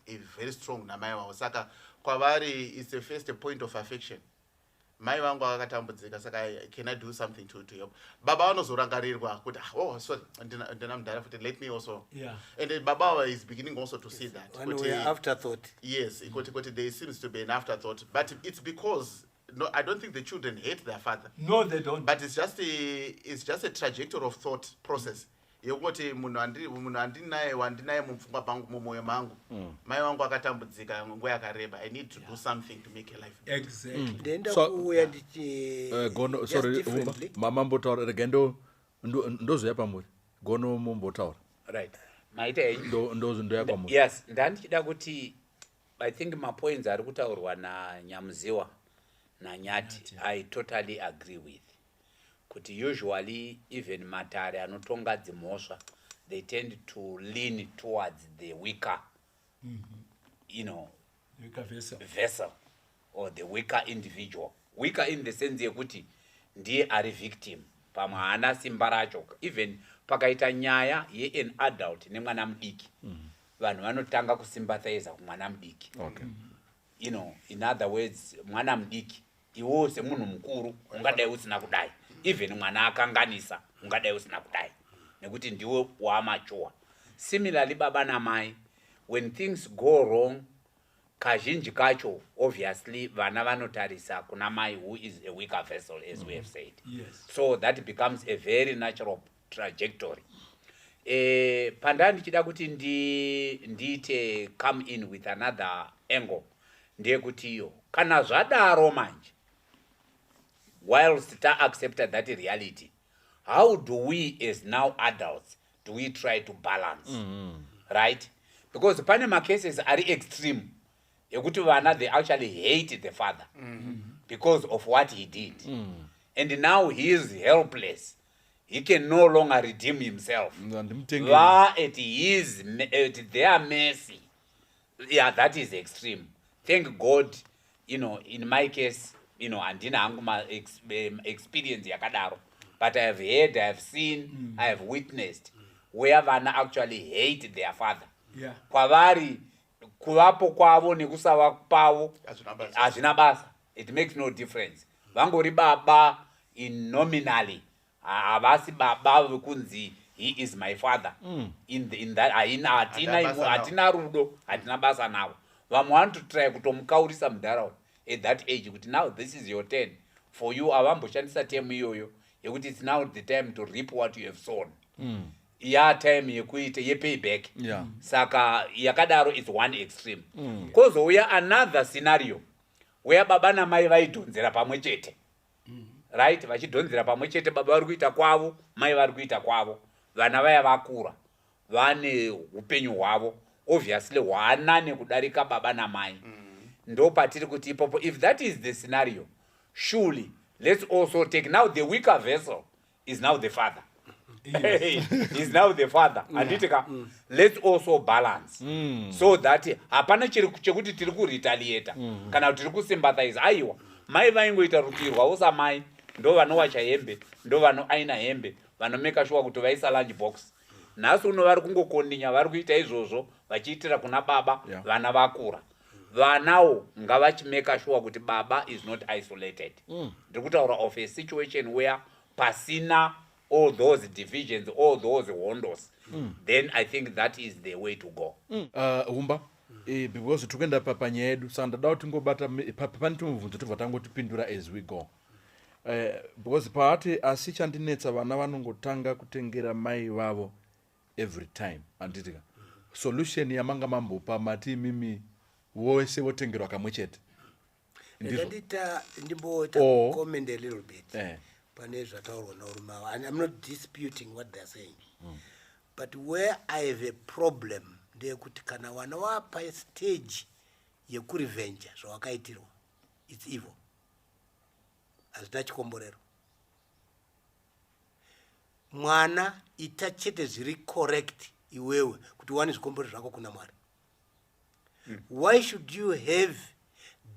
strong na mai wangu. Saka kwavari is the first point of affection. Mai wangu akatambudzika, saka can I do something to help? Baba vanozorangarirwa kuti oh sorry ndina mudhara futi, let me also.
Yeah.
And then Baba is beginning also to see that.
One way afterthought.
Yes, there seems to be an afterthought, but it's because I don't think the children hate their father.
No, they don't.
But it's just a trajectory of thought process. Yekuti munhu andinaye wandinaye mupfungwa pangu mumwoyo mangu. Mai wangu akatambudzika nguva yakareba. I need to do something to make a life.
Exactly.
Ndenda
So-
kuuya ndichi
gono
just
sorry
differently.
mama mbotaura rega ndozoya pamuri gono mumbotaura
Right. Maite
ndoya pamuri.
yes, ndandichida kuti I think mapoints ari kutaurwa naNyamuziwa naNyati I totally agree with. Kuti usually even matare anotonga dzimhosva, they tend to lean towards the weaker,
Weaker vessel.
vessel or the weaker individual. Weaker in the sense yekuti ndiye ari victim, pamwe haana simba racho. Even pakaita nyaya an adult nemwana mudiki, vanhu vanotanga kusympathize kumwana mudiki.
Okay.
In other words, mwana mudiki iwo semunhu mukuru ungadai usina kudai, even mwana akanganisa ungadai usina kudai, nekuti ndiwe wamature. Similarly baba namai, when things go wrong, kazhinji kacho obviously vana vanotarisa kuna mai who is a weaker vessel, as we have said.
Yes.
So that becomes a very natural trajectory. Pandani chida kuti ndiite come in with another angle, ndiye kuti iyo kana zvadaro manje, whilst ta accepted that reality, how do we as now adults do we try to balance? Right? Because pane cases are extreme yekuti vana they actually hate the father because of what he did, and now he is helpless, he can no longer redeem himself. At their mercy. Yeah, that is extreme. Thank God, in my case, andina hangu experience yakadaro, but I have heard, I have seen, I have witnessed where vana actually hate their father.
Yeah.
Kwavari kuvapo kwavo nekusava pavo
Hazvina basa.
hazvina basa. It makes no difference. Vangori baba in nominally, havasi baba vekunzi he is my father. In that hatina rudo, hatina basa navo. Vamwe want to try kutomukaurisa mudharaunda at that age kuti now this is your turn. For you avamboshandisa term iyoyo yekuti it's now the time to reap what you have sown. Time yekuita payback.
Yeah.
Saka yakadaro is one extreme. Kozouya another scenario where baba namai vaidhonzera pamwe chete. Right? Vachidhonzera pamwe chete, baba vari kuita kwavo, mai vari kuita kwavo. Vana vaya vakura, vane upenyu hwavo, obviously hwaanane kudarika baba namai. Ndo patiri kuti ipopo, if that is the scenario, surely let's also take now the weaker vessel is now the father. He's now the father. Anditika, let's also balance. So that hapana chekuti tiri kuretaliate kana tiri kusympathize. Aiwa, mai vaingoita rutirwa usa mai ndo vanowacha hembe, ndo vanoaina hembe, vanomeka sure kuti vaisa lunch box. Nhasi uno vari kungokondinya, vari kuita izvozvo vachiitira kuna baba, vana vakura. Vanawo ngavachimeka sure kuti baba is not isolated. Ndiri kutaura of a situation where pasina all those divisions, all those hondos, then I think that is the way to go.
Humba because tukuenda panyaya yedu saka ndada kuti tingobata pane tumubvunzo tobva tangotipindura as we go. Because paati asi chandinetsa vana vanongotanga kutengera mai vavo every time anditika solution yamanga mambopa mati mimi wose wotengerwa kamwe chete.
Ndandita ndimbota comment a little bit. Pane zvataurwa nauruma. And I'm not disputing what they're saying. but where I have a problem ndeyekuti kana vana vapa stage yekurevenge zvawakaitirwa, it's evil, hazvina chikomborero. Mwana ita chete zviri correct iwewe kuti wane zvikomborero zvako kuna Mwari. Why should you have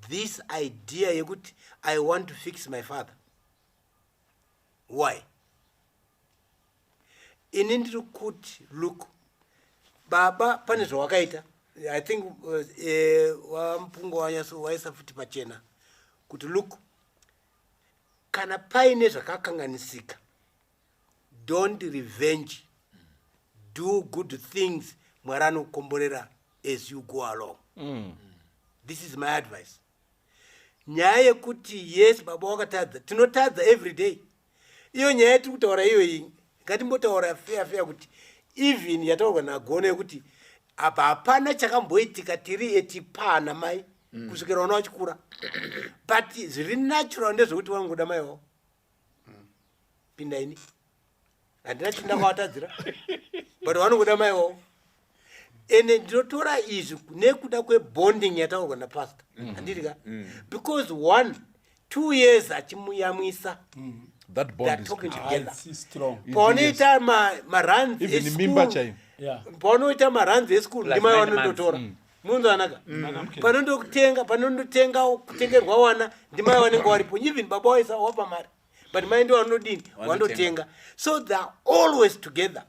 this idea yekuti I want to fix my father? Why? Ini ndiri kuti look, baba pane zvawakaita, I think wampungo wanyaso waisa futi pachena kuti look, kana paine zvakakanganisika, don't revenge, do good things, Mwari anokukomborera as you go along. This is my advice. Nyaya yekuti yes baba wakatadza, tinotadza every day. Iyo nyaya yetiri kutaura iyo iyi, ngatimbotaura fair kuti even yataurwa naGone yekuti apa hapana chakamboitika tiri etipana mai kusvikira vana vachikura, but zviri natural ndezvekuti vangoda mai wavo. Pinda ini handina chinda kwawatadzira, but vanongoda mai wavo. Ene ndinotora izvi nekuda kwebonding yataurwa napastor, handiti ka? Because 1-2 years achimuyamwisa,
that bond
they're
is
talking
pretty
together.
It's strong.
Paunoita maruns
even mimba chayo.
Yeah.
paunoita maruns eschool
Plus
ndimai
9
vanondotora munzwanaka
Okay.
panondotenga kutengerwa wana ndimai vanenge varipo, even baba waisa wapa mari, but mai ndo vanodini vandotenga, so they're always together.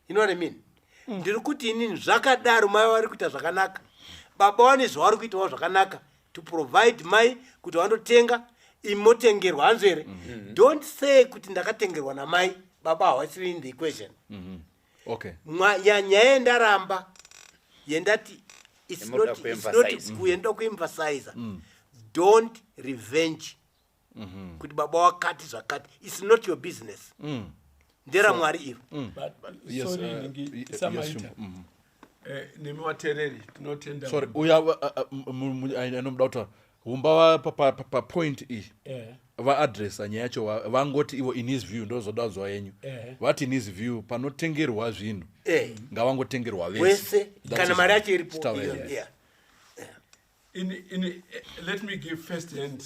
You know what I mean? Ndiri kuti inini zvakadaro mai vari kuita zvakanaka, baba vane zvavari kuitawo zvakanaka to provide mai kuti vandotenga imotengerwa hanzvere. Don't say kuti ndakatengerwa namai, baba havasiri in the equation.
Okay.
Nyaya yendaramba yendati it's
Yemuda
not
kuemphasize.
kuyenda kuemphasize. Don't revenge kuti baba wakati zvakati, it's not your business. Ndera Mwari ivo.
But
Yes,
sorry,
yes,
Samaita. Nemi watereri tinotenda.
Sorry, uya anomuda kuti humba pa point iyi vaadresa nyaya yacho vangoti ivo in his view ndozoda zwa yenyu vati in his view panotengerwa zvinhu ngavangotengerwa
Wese kana mari yacho iripo.
Style,
Yeah.
Let me give first hand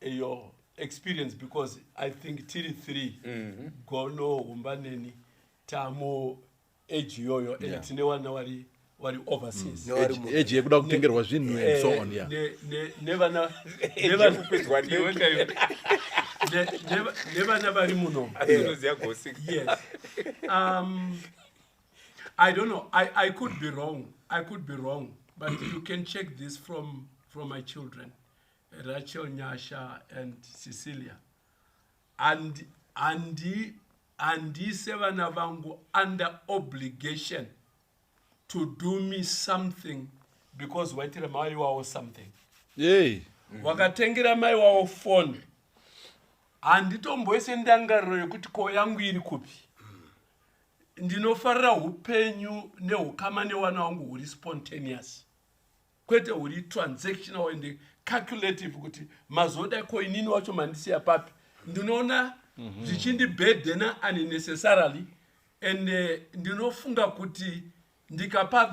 your experience, because I think tiri 3 gono umbaneni tamo age yoyo and tine wana wari overseas.
age yekuda kutengerwa zvinhu and so on. Yeah.
Nevana vari muno. Yes. I don't know. I could be wrong. But you can check this from my children, Rachel, Nyasha, and Cecilia. And these seven avangu under obligation to do me something because waitira mai wao something.
Yay.
Wakatengera mai wao phone. Anditomboise ndangariro yekuti ko yangu iri kupi. Ndinofarira upenyu neukama newana wangu huri spontaneous. Kwete huri transactional and calculative kuti mazoda ko inini wacho mandisiya papi. Ndinoona zvichindi burden unnecessarily and ndinofunga kuti ndikapa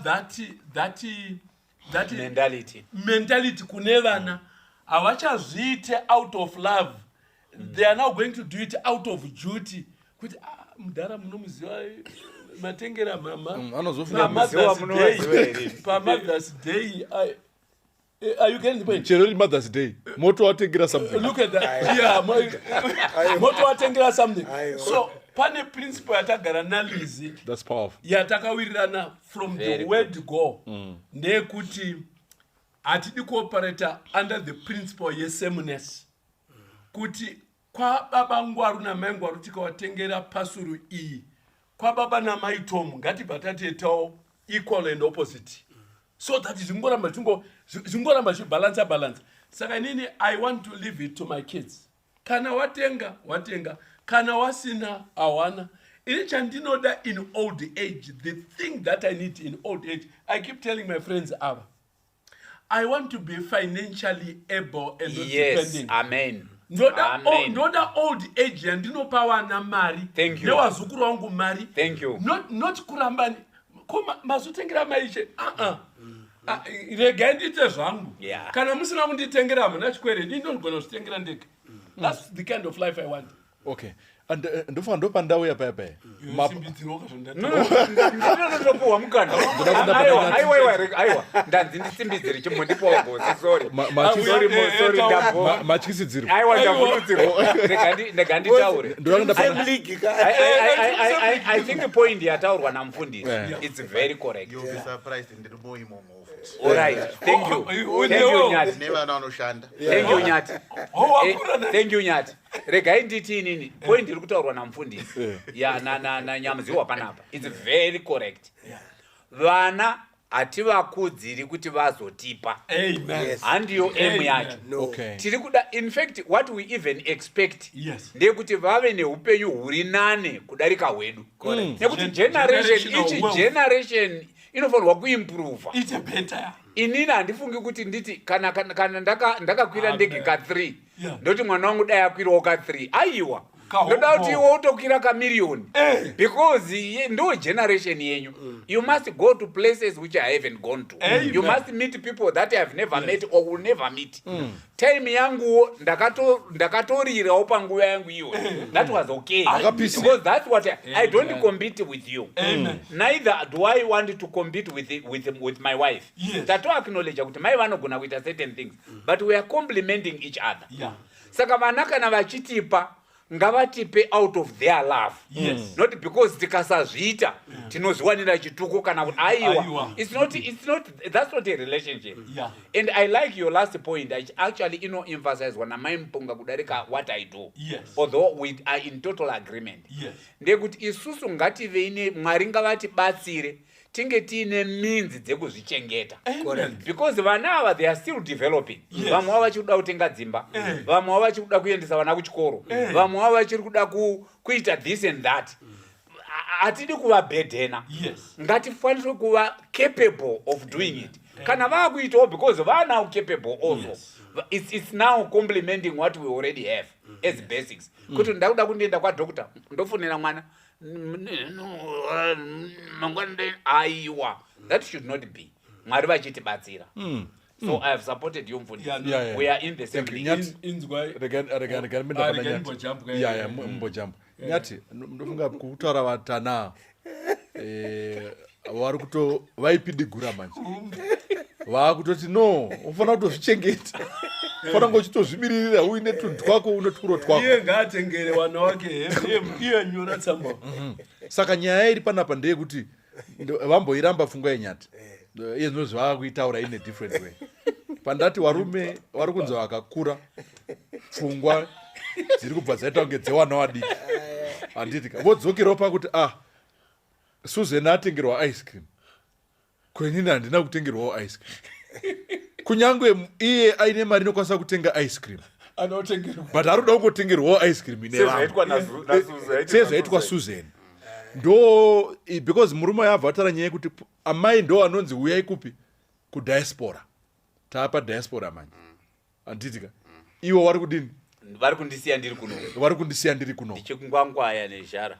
that mentality kune vana havachazviite out of love. They are now going to do it out of duty. Kuti mudhara munomuziva matengera mama Mother's Day. Are you getting the point?
Chero Mother's Day. Moto watengera something.
Look at that. Yeah, moto watengera something. So pane principle yatagara nalizi.
That's powerful.
Yatakawirirana from the word go. Ndekuti atidi cooperate under the principle yesameness. Kuti kwa baba ngwaru na mai ngwaru tikawatengera pasuru iyi. Kwa baba na mai tomu ngatibatatetawo equal and opposite. So that is zingoramba balance. Saka nini I want to leave it to my kids. Kana watenga. Kana wasina awana. Ini chandinoda in old age. The thing that I need in old age. I keep telling my friends, I want to be financially able and not depending.
Amen.
ndoda old age yandinopa vana mari nevazukuru vangu mari not kuramba mazotengera maishe regai ndiite zvangu kana musina kunditengera hamuna chikwere ini ndonogona kuzvitengera ndega. That's the kind of life I want.
Okay. And ndofa ndopa ndau ya paya paya
ndinopuwa mukana aiwa ndanzi ndisimbidziri chimondipuwa gosi sorry
matyisidziro
aiwa ndavurudzirwa ndega nditaure. I think the point yataurwa namufundisi it's very correct.
You'll be surprised ndiri moimo mofu.
All right, thank you Nyati.
Nevana vanoshanda.
Thank you Nyati. Thank you Nyati. Regai nditi inini point iri kutaurwa namufundisi na nyamuziwa panapa it's very correct. Vana hativakudziri kuti vazotipa handiyo aim yacho. Tiri kuda in fact what we even expect ndekuti vave neupenyu huri nane kudarika hwedu nekuti each generation inofanirwa kuimprove. Inini handifungi kuti nditi kana ndakakwira ndege ka3 ndoti mwana wangu dai akwirawo ka3 aiwa ndoda kuti iwe utokwira kamiliyoni because ndo generation yenyu. You must go to places which I haven't gone to. You must meet people that I have never met or will never meet. Time yanguwo ndakatorirawo panguva yangu iwe. That was okay because that's what I don't compete with you. Neither do I want to compete with my wife. Tato acknowledge kuti mai vanogona kuita certain things but we are complementing each other. Saka vana kana vachitipa ngavatipe out of their love. Not because tikasazviita tinozviwanira chituko kana kuti aiwa. It's not that's not a relationship. And I like your last point. I actually emphasize when Amai mpunga kudarika what I do. Although we are in total agreement. Ndekuti isusu ngative ine Mwari ngavatibatsire tinge tiine means dzekuzvichengeta because vana ava they are still developing. Vamwe vava vachiri kuda kutenga dzimba, vamwe vava vachiri kuda kuendesa vana kuchikoro, vamwe vava vachiri kuda kuita this and that. Hatidi kuvabhedhena. Ngatifanire kuva capable of doing it. Kana vava kuitawo because vana now capable also. It's now complementing what we already have as basics. Kuti ndakuda kundienda kwadokta ndofonera mwana aiwa. That should not be. Mwari vachitibatsira. So I have supported you mfundisi. We are in the same league.
Mbojambo. Nyati ndofunga kutaura vatana vari kuto vaipidigura manje vakutoti no ufanira kutozvichengeta fana ngochitozvimiririra uine tunhu twako une twuro twako
iye ngaatengere vana wake iye nyora tsamba.
Saka nyaya iri panapa ndeyekuti vamboiramba pfungwa yenyati iye zvinozvi vakakuitaura in a different way. Pandati varume vari kunzi vakakura pfungwa dziri kubva dzaita kunge dzevana vadiki handitika vodzokerawo pakuti Susan atengerwa ice cream kwenini handina kutengerwawo ice cream kunyangwe iye aine mari inokwanisa kutenga ice cream but aroda kungotengerwawo ice cream sezvaitwa Susan ndo because murume yabva atara nyaya yekuti amai ndo anonzi uyai kupi kudiaspora taapa diaspora manje handitika iwo vari kudini
vari kundisiya ndiri kuno ndichikungwangwaya nezhara.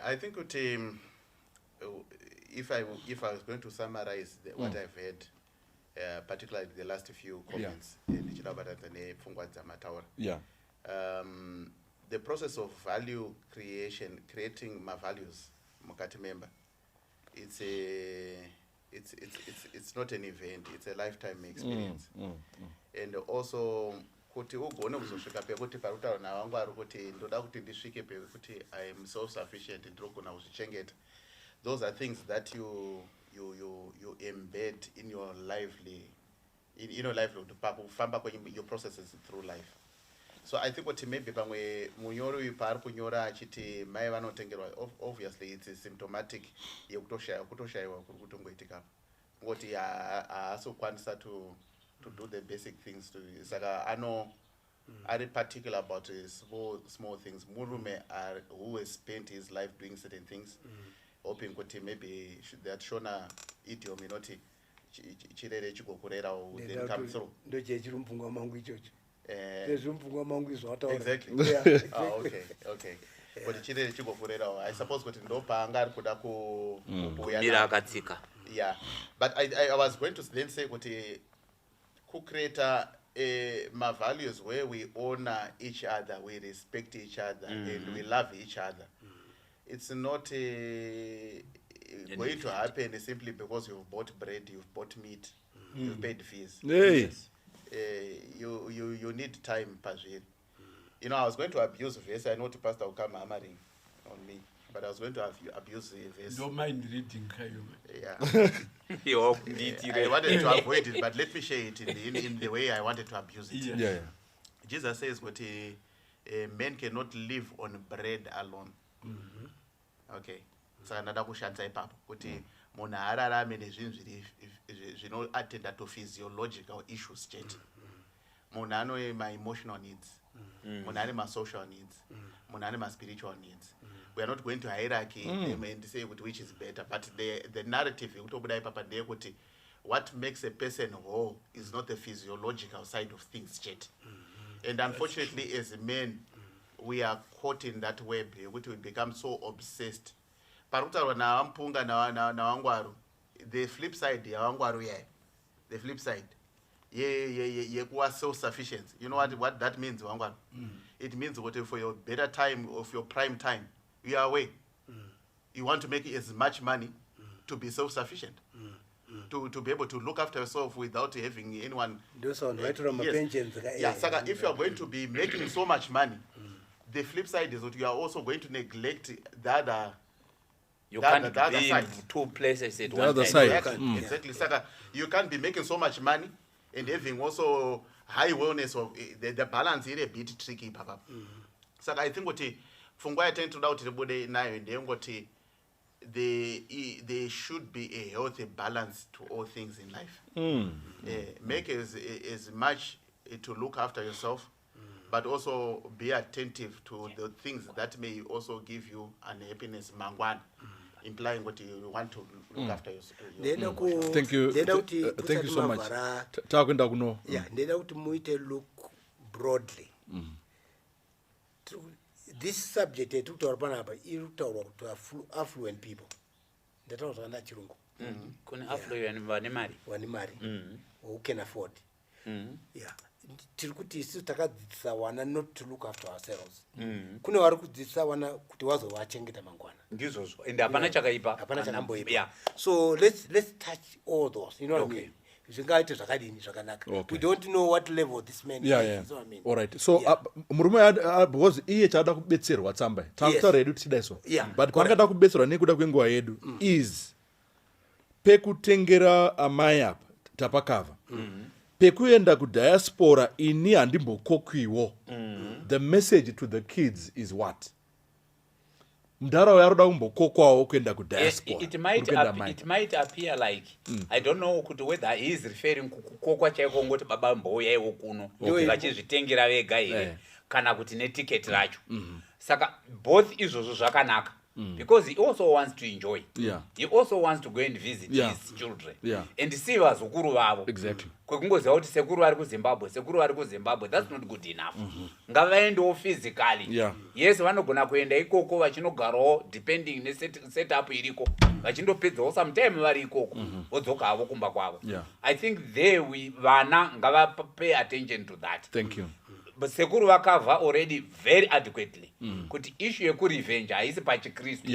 I think kuti if I was going to summarize what I've heard, particularly the last few comments, the process of value creation, creating my values, mukati member, it's not an event; it's a lifetime experience. And also, kuti ugone kuzosvika pekuti parutaura navangu ari kuti ndoda kuti ndisvike pekuti I am self-sufficient ndinogona kuzvichengeta. Those are things that you embed in your lively, kufamba your processes through life. So I think what maybe pamwe munyori paari kunyora achiti mai vanotengerwa, obviously it's symptomatic yekutoshaiwa kuri kutongoitika ngoti haasokwanisa to do the basic things to saka are particular about small things. Murume who has spent his life doing certain things, hoping kuti maybe that shona idiom inoti chirere chikokurera will then come through.
Ndo chechiri mpfungwa mangu ichocho. Zvimpfungwa mangu izvataura.
Exactly.
Yeah.
Okay. But chire chigofurerawo. I suppose kuti ndopanga ari kuda kubuya.
Mira akatsika.
Yeah. But I was going to then say kuti create my values where we honor each other, we respect each other, and we love each other. It's not going to happen simply because you've bought bread, you've bought meat, you've paid fees.
Yes.
You need time, Pajir. You know, I was going to abuse verse. I know the pastor will come hammering on me, but I was going to abuse the verse.
Don't mind reading, Kayo.
Yeah.
I
I wanted to avoid it, but let me share it in the way I wanted to abuse it.
Yeah.
Jesus says that men cannot live on bread alone. Okay. Saka ndada kushandisa ipapo kuti munhu ararame nezvinhu zvinoattenda to physiological issues chete. Munhu ane ma-emotional needs. Munhu ane ma-social needs. Munhu ane ma-spiritual needs. We are not going to hierarchy them and say which is better, but the narrative yekutobuda ipapa ndeyekuti what makes a person whole is not the physiological side of things chete. And unfortunately, as men, we are caught in that web which we become so obsessed. Parutaurwa naampunga na wangwaru. The flip side yawangwaru yeah. The flip side. Yeah, self-sufficient. You know what that means, wangwaru? It means what for your better time of your prime time, you are away. You want to make as much money to be self-sufficient. To be able to look after yourself without having anyone.
Those are right from
yes.
pensions.
Yeah, Saka, if you are going to be making so much money, the flip side is that you are also going to neglect the other.
You
the
can't
other
be
side.
in two places at
The
one
other
time.
side.
Exactly. Saka, you can't be making so much money and having also high wellness of the balance is a bit tricky, papa. Saka, I think what fungwa I tend to doubt the there should be a healthy balance to all things in life. Make as much to look after yourself, but also be attentive to the things that may also give you an happiness mangwan, implying what you want to look after yourself.
Thank you. Thank you so much. Takwenda kuno.
Yeah, ndenda kuti muite look broadly. This subject etukutaura panapa iri kutaurwa kuti affluent people. Ndataura na chirungu.
Kune affluent vane mari.
Vane mari. Who can afford. Yeah. Tiri kuti isi takadzidzisa wana not to look after ourselves. Kune vari kudzidzisa wana kuti wazovachengeta mangwana.
Ndizvozvo. Ende hapana chakaipa.
Hapana chakamboipa.
Yeah.
So let's touch all those. You know what I mean? Zvingaite zvakadini zvakanaka. We don't know what level this man is.
Yeah.
So I mean.
All right. So murume because iye chada kubetserwa tsamba. Tautaura yedu tidaiso. But kwangada kubetserwa nekuda kwenguva yedu is pekutengera amai apa tapakava. Pekuenda kudiaspora ini handimbokokwiwo. The message to the kids is what? Mdara yaroda kumbokokwawo kuenda kudiaspora.
It might appear like I don't know whether he is referring kukokwa chaiko ngoti baba mbouyaiwo kuno vachizvitengera vega here kana kuti neticket racho. Saka both izvozvo zvakanaka. Because he also wants to enjoy. He also wants to go and visit his children. And see vazukuru vavo.
Exactly.
Kwekungoziva kuti sekuru vari kuzimbabwe, that's not good enough. Ngavaendewo physically. Yes, vanogona kuenda ikoko vachinogarawo depending nesetup iriko. Vachindopedzawo sometime vari ikoko. Vodzoka havo kumba kwavo. I think there Vana ngava pay attention to that.
Thank you.
But sekuru vakavha already very adequately. Kuti issue yekurevenge haisi pachikristu.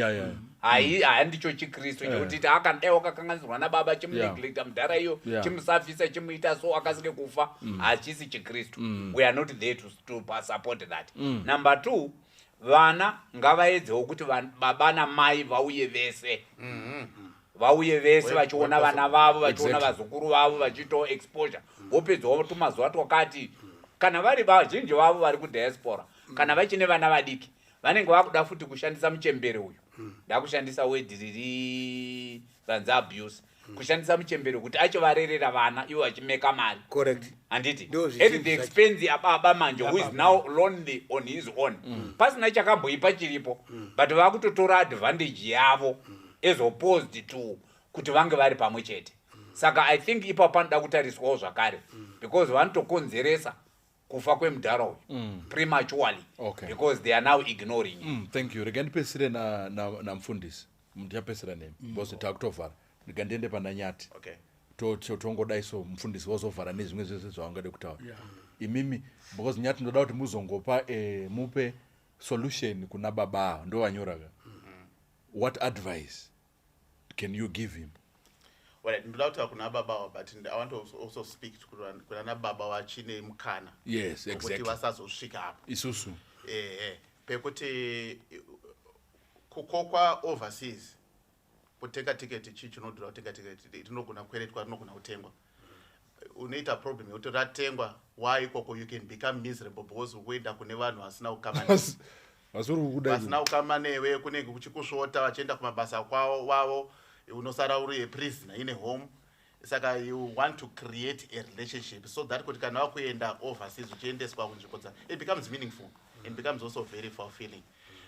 Handicho chikristu chekuti akadaiwa kakanganisirwa nababa chimuneglecta mudhara iyo chimusafisa chimuita so akasike kufa hachisi chikristu. We are not there to support that. Number 2, vana ngavaedzewo kuti baba namai vauye vese. Vauye vese vachiona vana vavo vachiona vazukuru vavo vachitoa exposure. Vopedzawo tumazuva twakati kana vari vazhinji vavo vari kudiaspora kana vachine vana vadiki vanenge vakuda futi kushandisa muchembere uyu ndakushandisa wedhi riri ranzi abuse kushandisa muchembere kuti achivarerera vana ivo vachimeka mari.
Correct.
Handiti at the expense ababa manje who is now lonely on his own. Pasina chakamboipa chiripo but vakutotora advantage yavo as opposed to kuti vange vari pamwe chete. Saka I think ipapo panoda kutariswawo zvakare because vanotokonzeresa kufa kwemudhara uyu prematurely because they are now ignoring you.
Thank you. Rega ndipesire na mfundisi ndichapesira nemi because takutovhara rega ndiende pana Nyati tongodaiso mufundisi wozovhara nezvimwe zvese zvawangade kutaura imimi because Nyati ndoda kuti muzongopa mupe solution kuna baba ndo wanyoraka. What advice can you give him?
Well, ndoda kuti kuna baba, but I want to also speak to kuna baba wachine mukana.
Yes, exactly.
Kuti vasazosvika hapo.
Isusu.
Pekuti kukokwa overseas kutenga ticket chinodhura kutenga ticket tinogona kweretwa tinogona kutengwa. Unoita problem yekuti ratengwa why ikoko you can become miserable because uenda kune vanhu vasina kukamana. Vasina kukamana newe kunenge kuchikusvota vachienda kumabasa kwavo wavo unosara uri a prisoner in a home. Saka you want to create a relationship so that kuti kana wakuenda overseas uchiendeswa kunzvimbo it becomes meaningful and becomes also very fulfilling.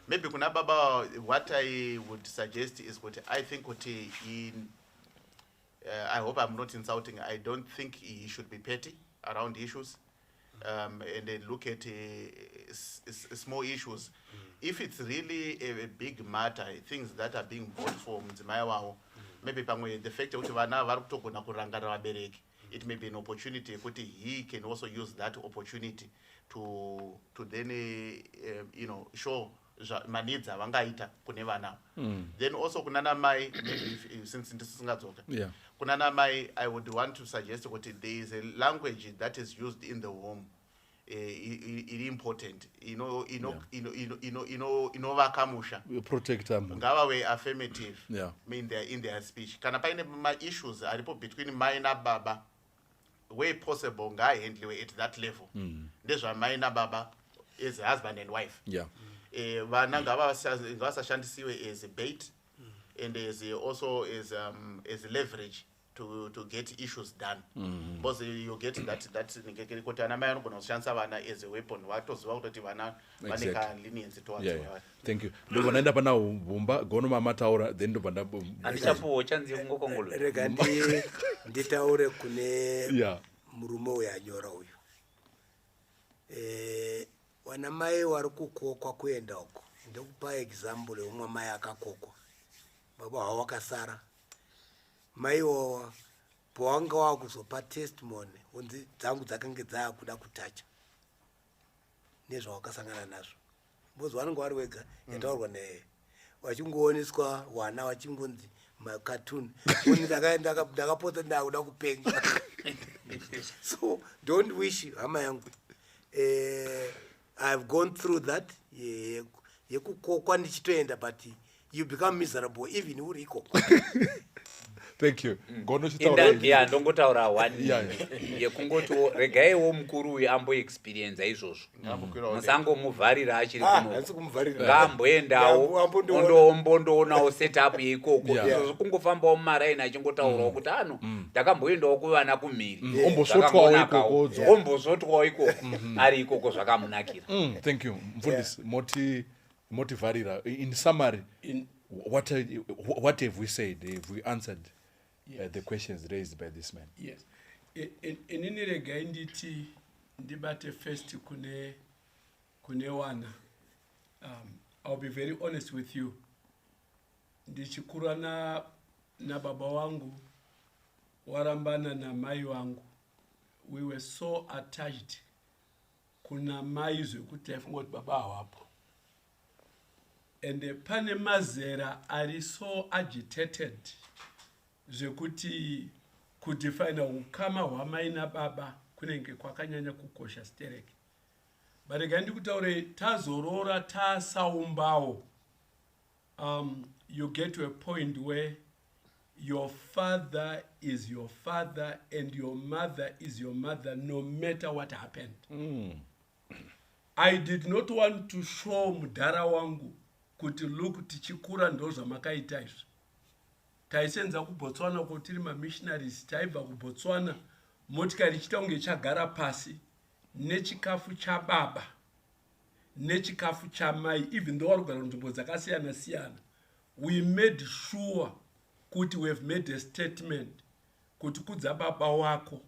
Maybe kuna baba, what I would suggest is what I think what I hope I'm not insulting. I don't think he should be petty around issues, and then look at small issues. If it's really a big matter, things that are being bought from Mzimaya, maybe the fact that it may be an opportunity. He can also use that opportunity to then show manidza vangaita kune vana. Then also kunana mai, maybe since
yeah.
Kunana mai, I would want to suggest that there is a language that is used in the home. It important. Vakamusha.
Protect them.
Ngava we affirmative.
Yeah.
In their speech. Kana paine my issues are between mai na baba. Way possible ngai handle at that level. That's why mai na baba is husband and wife.
Yeah.
Vana ngava shandisiwe as a bait and as also as leverage to get issues done. Because you get that kuti ana mai anogona kushandisa vana as a weapon. Watoziva kuti vana vaneka leniency towards.
Thank you. Ndo naenda pana bumba gono mama taura then ndo panda
Andichapo chanzi ngokongolo.
Rega nditaure kune murume uyanyora uyu. Wana mai vari kukokwa kuenda uko. Ndikupa example umwe mai akakokwa. Baba hao wakasara. Mai wawa pawanga wakuzopa testimony unzi dzangu dzakange dzakuda kutacha nezvawakasangana nazvo. Mbozi vanenge vari wega yataurwa naye vachingooneswa wana vachingonzi macartoon ndakapota ndakuda kupenga. So don't wish hama yangu. I've gone through that yekukokwa ndichitoenda but you become miserable even uri ikoko.
Thank you. Gono
chitaura ndongotaura one yekungoti regaiwo mukuru uyu ambo experience izvozvo. Musango muvharira achiri kuno. Ngamboendawo ondoonawo setup yeikoko. Izvozvo kungofambawo mumaraini achingotaurawo kuti ano ndakamboendawo kuvana kumhiri. Ombozotwawo ikoko. Ari ikoko zvakamunakira.
Thank you. Mfundisi motivharira. In summary, what have we said? Have we answered the questions raised by this man?
Yes. Inini rega inditi ndibate first kune wana. I'll be very honest with you. Ndichikura na baba wangu warambana na mai wangu. We were so attached. Kuna mai zvekuti taifungoti baba hawapo. And pane mazera ari so agitated zvekuti kudefine ukama hwamai nababa kunenge kwakanyanya kukosha stereke. But again ndikutaure tazorora tasaumbawo. You get to a point where your father is your father and your mother is your mother no matter what happened. I did not want to show mudhara wangu kuti look tichikura ndo zvamakaita izvi. Taisenza kuBotswana kuti tiri missionaries taibva kuBotswana motikari chitonge chagara pasi nechikafu chababa nechikafu chamai even though warugara nzvimbo dzakasiyana siyana. We made sure kuti we have made a statement kuti kudza baba wako.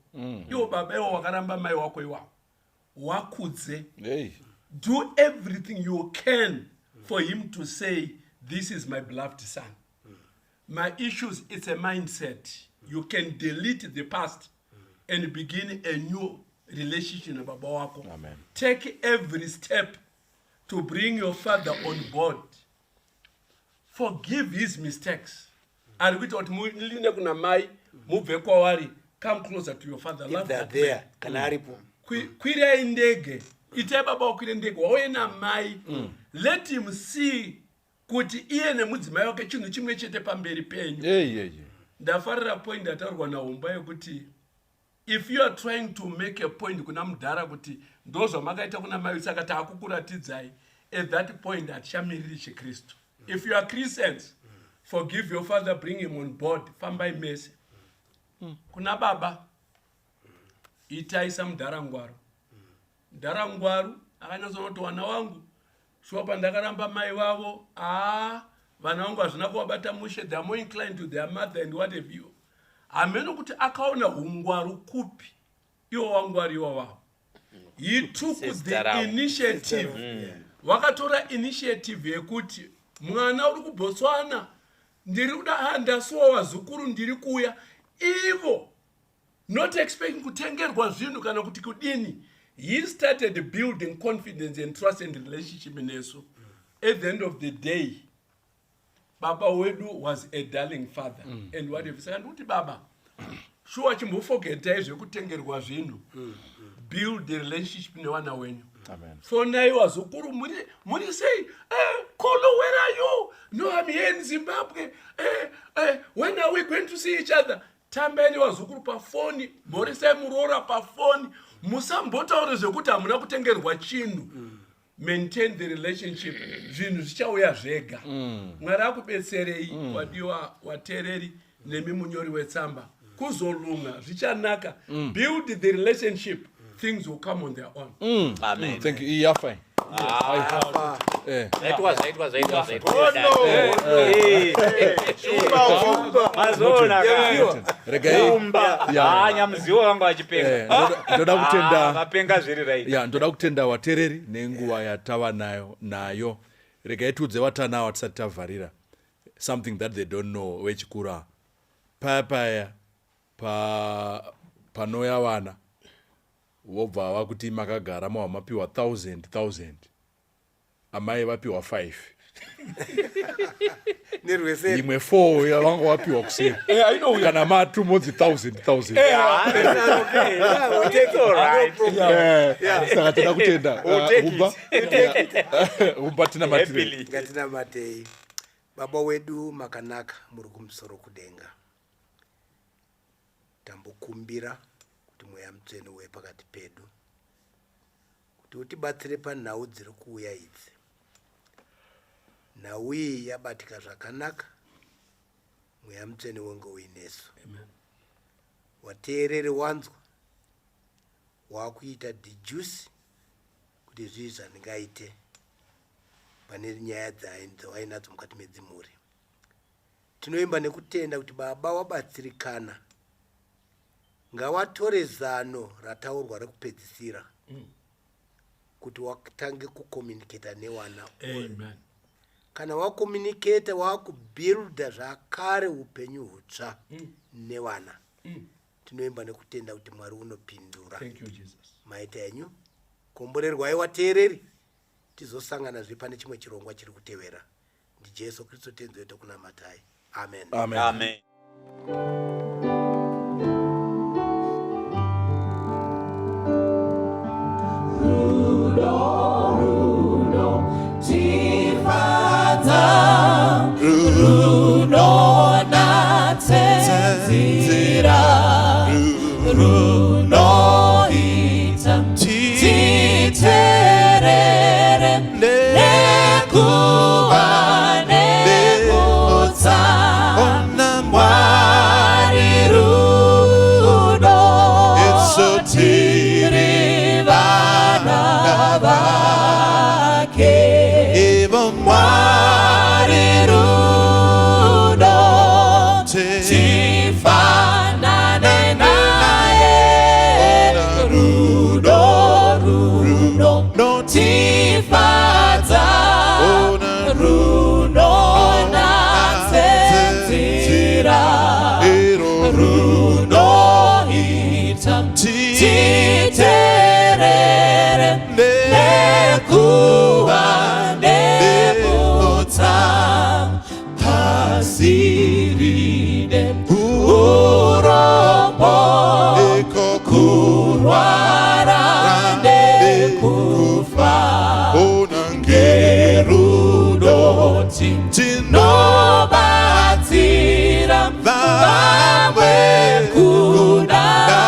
Iwo baba iwo wakaramba mai wako iwawo. wakudze.
Hey.
Do everything you can for him to say, this is my beloved son. My issues, it's a mindset. You can delete the past and begin a new relationship with Baba wako.
Amen.
Take every step to bring your father on board. Forgive his mistakes. And we thought, come closer to your father.
If they're there, kanaripo.
Kwira indege. Ite baba wakwira indege. Wawena mai. Let him see kuti iye nemudzimai wake chinhu chimwe chete pamberi penyu. Ndafarira point ndatarwa naumba yekuti if you are trying to make a point kuna mudhara kuti ndozva makaita kuna mai saka takukuratidzai, at that point atishamiriri chiKristu. If you are Christians, forgive your father, bring him on board, fambai mese. Kuna baba itaisa mudhara ngwaru. Mudhara ngwaru akanyazonoti wana wangu shopa ndakaramba mai wavo, vana wangu hazvina kuvabata mushe, they are more inclined to their mother and what have you. Ameno kuti akaona hungwaru kupi iwo wangwari iwo wavo. He took the initiative. Wakatora initiative yekuti mwana uri kuBotswana ndiri kuda ndasuwa wazukuru ndiri kuya, ivo not expecting kutengerwa zvinhu kana kuti kudini. He started building confidence and trust and relationship nesu. At the end of the day, Baba wedu was a darling father. And what if you say, Baba, sure chimboforgeta zvekutengerwa zvinhu. Build the relationship newana wenyu.
Amen.
For now was ukuru muri say, Kolo, where are you? No, I'm here in Zimbabwe. When are we going to see each other? Tambeni was ukuru pa phone, Borise murora pa phone. Musambota ore zvekuti hamuna kutengerwa chinhu. Maintain the relationship. Zvinhu zvichauya zvega. Mwari akubetserei wadiwa watereri nemi munyori wetsamba. Kuzolunga zvichanaka. Build the relationship. Things will come on their own.
Amen.
Thank you. Yeah, fine.
It was.
Ndoda kutenda watereri nenguva yatava nayo. Regai tudze vatanawo tisati tavharira. Something that they don't know wechikura. Paya panoya vana. Wobva vakuti makagara mava mapiwa 1,000. Amai vapiwa 5. Imwe 4 yavanga vapiwa kuseni. Kana matu modzi 1,000. Saka toda kutenda. Umba tina matiri.
Ngatina matei. Baba wedu makanaka muri kumusoro kudenga. Tambokumbira kuti mweya mutsvene uye pakati pedu. Kuti utibatsire panhau dziri kuuya idzi. Nhau iyi yabatika zvakanaka. Mweya mutsvene wenge uinesu. Wateereri wanzwa. Wakuita dijusi kuti zvivi zvandingaite pane nyaya dzawainadzo mukati medzimhuri. Tinoimba nekutenda kuti Baba wabatsirikana. Ngawatore zano rataurwa rekupedzisira kuti watange kucommunicata newana.
Amen.
Kana wakomunicata wakubuilda zvakare upenyu hutsva newana. Tinoimba nekutenda kuti Mwari unopindura.
Thank you, Jesus.
Maita enyu komborerwai wateereri. Tizosangana zvepane chimwe chirongwa chiri kutevera. NdiJesu Kristu tenzi wedu kunamatai. Amen.
Amen.
Amen.
Ona titerere nekuva nebutsa pasiride urombo kurwara nekufa ngerudoti tinobatsira vamwe kudawira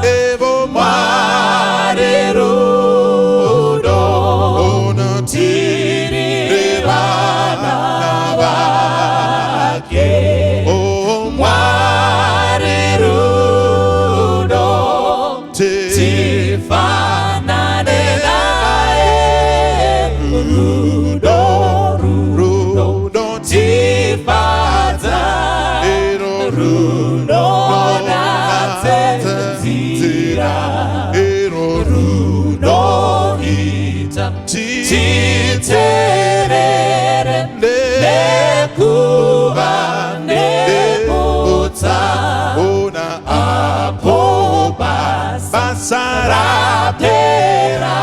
evo Mwari rudo tiri vana vake Mwari rudo tifanane naye rudo tifadza rudo natsenzira rudo ita titerere nekuva nebutsa apo basa rapera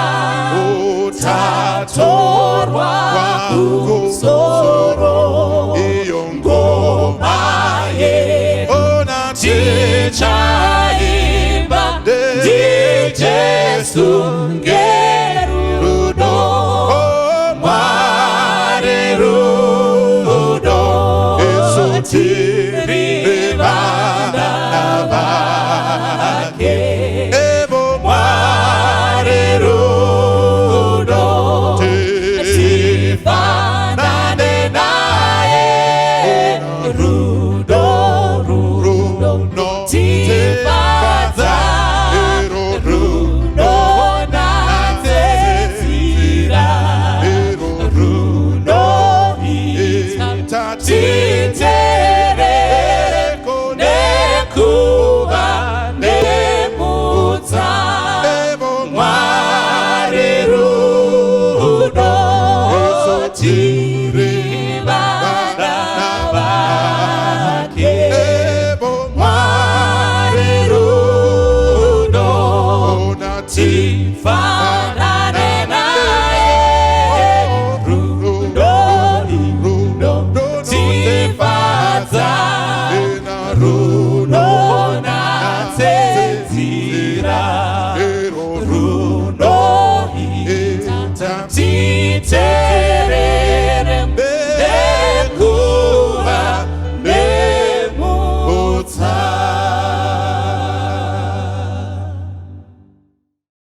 tatorwa kusoro ngoma yedu tichaimba ndijesu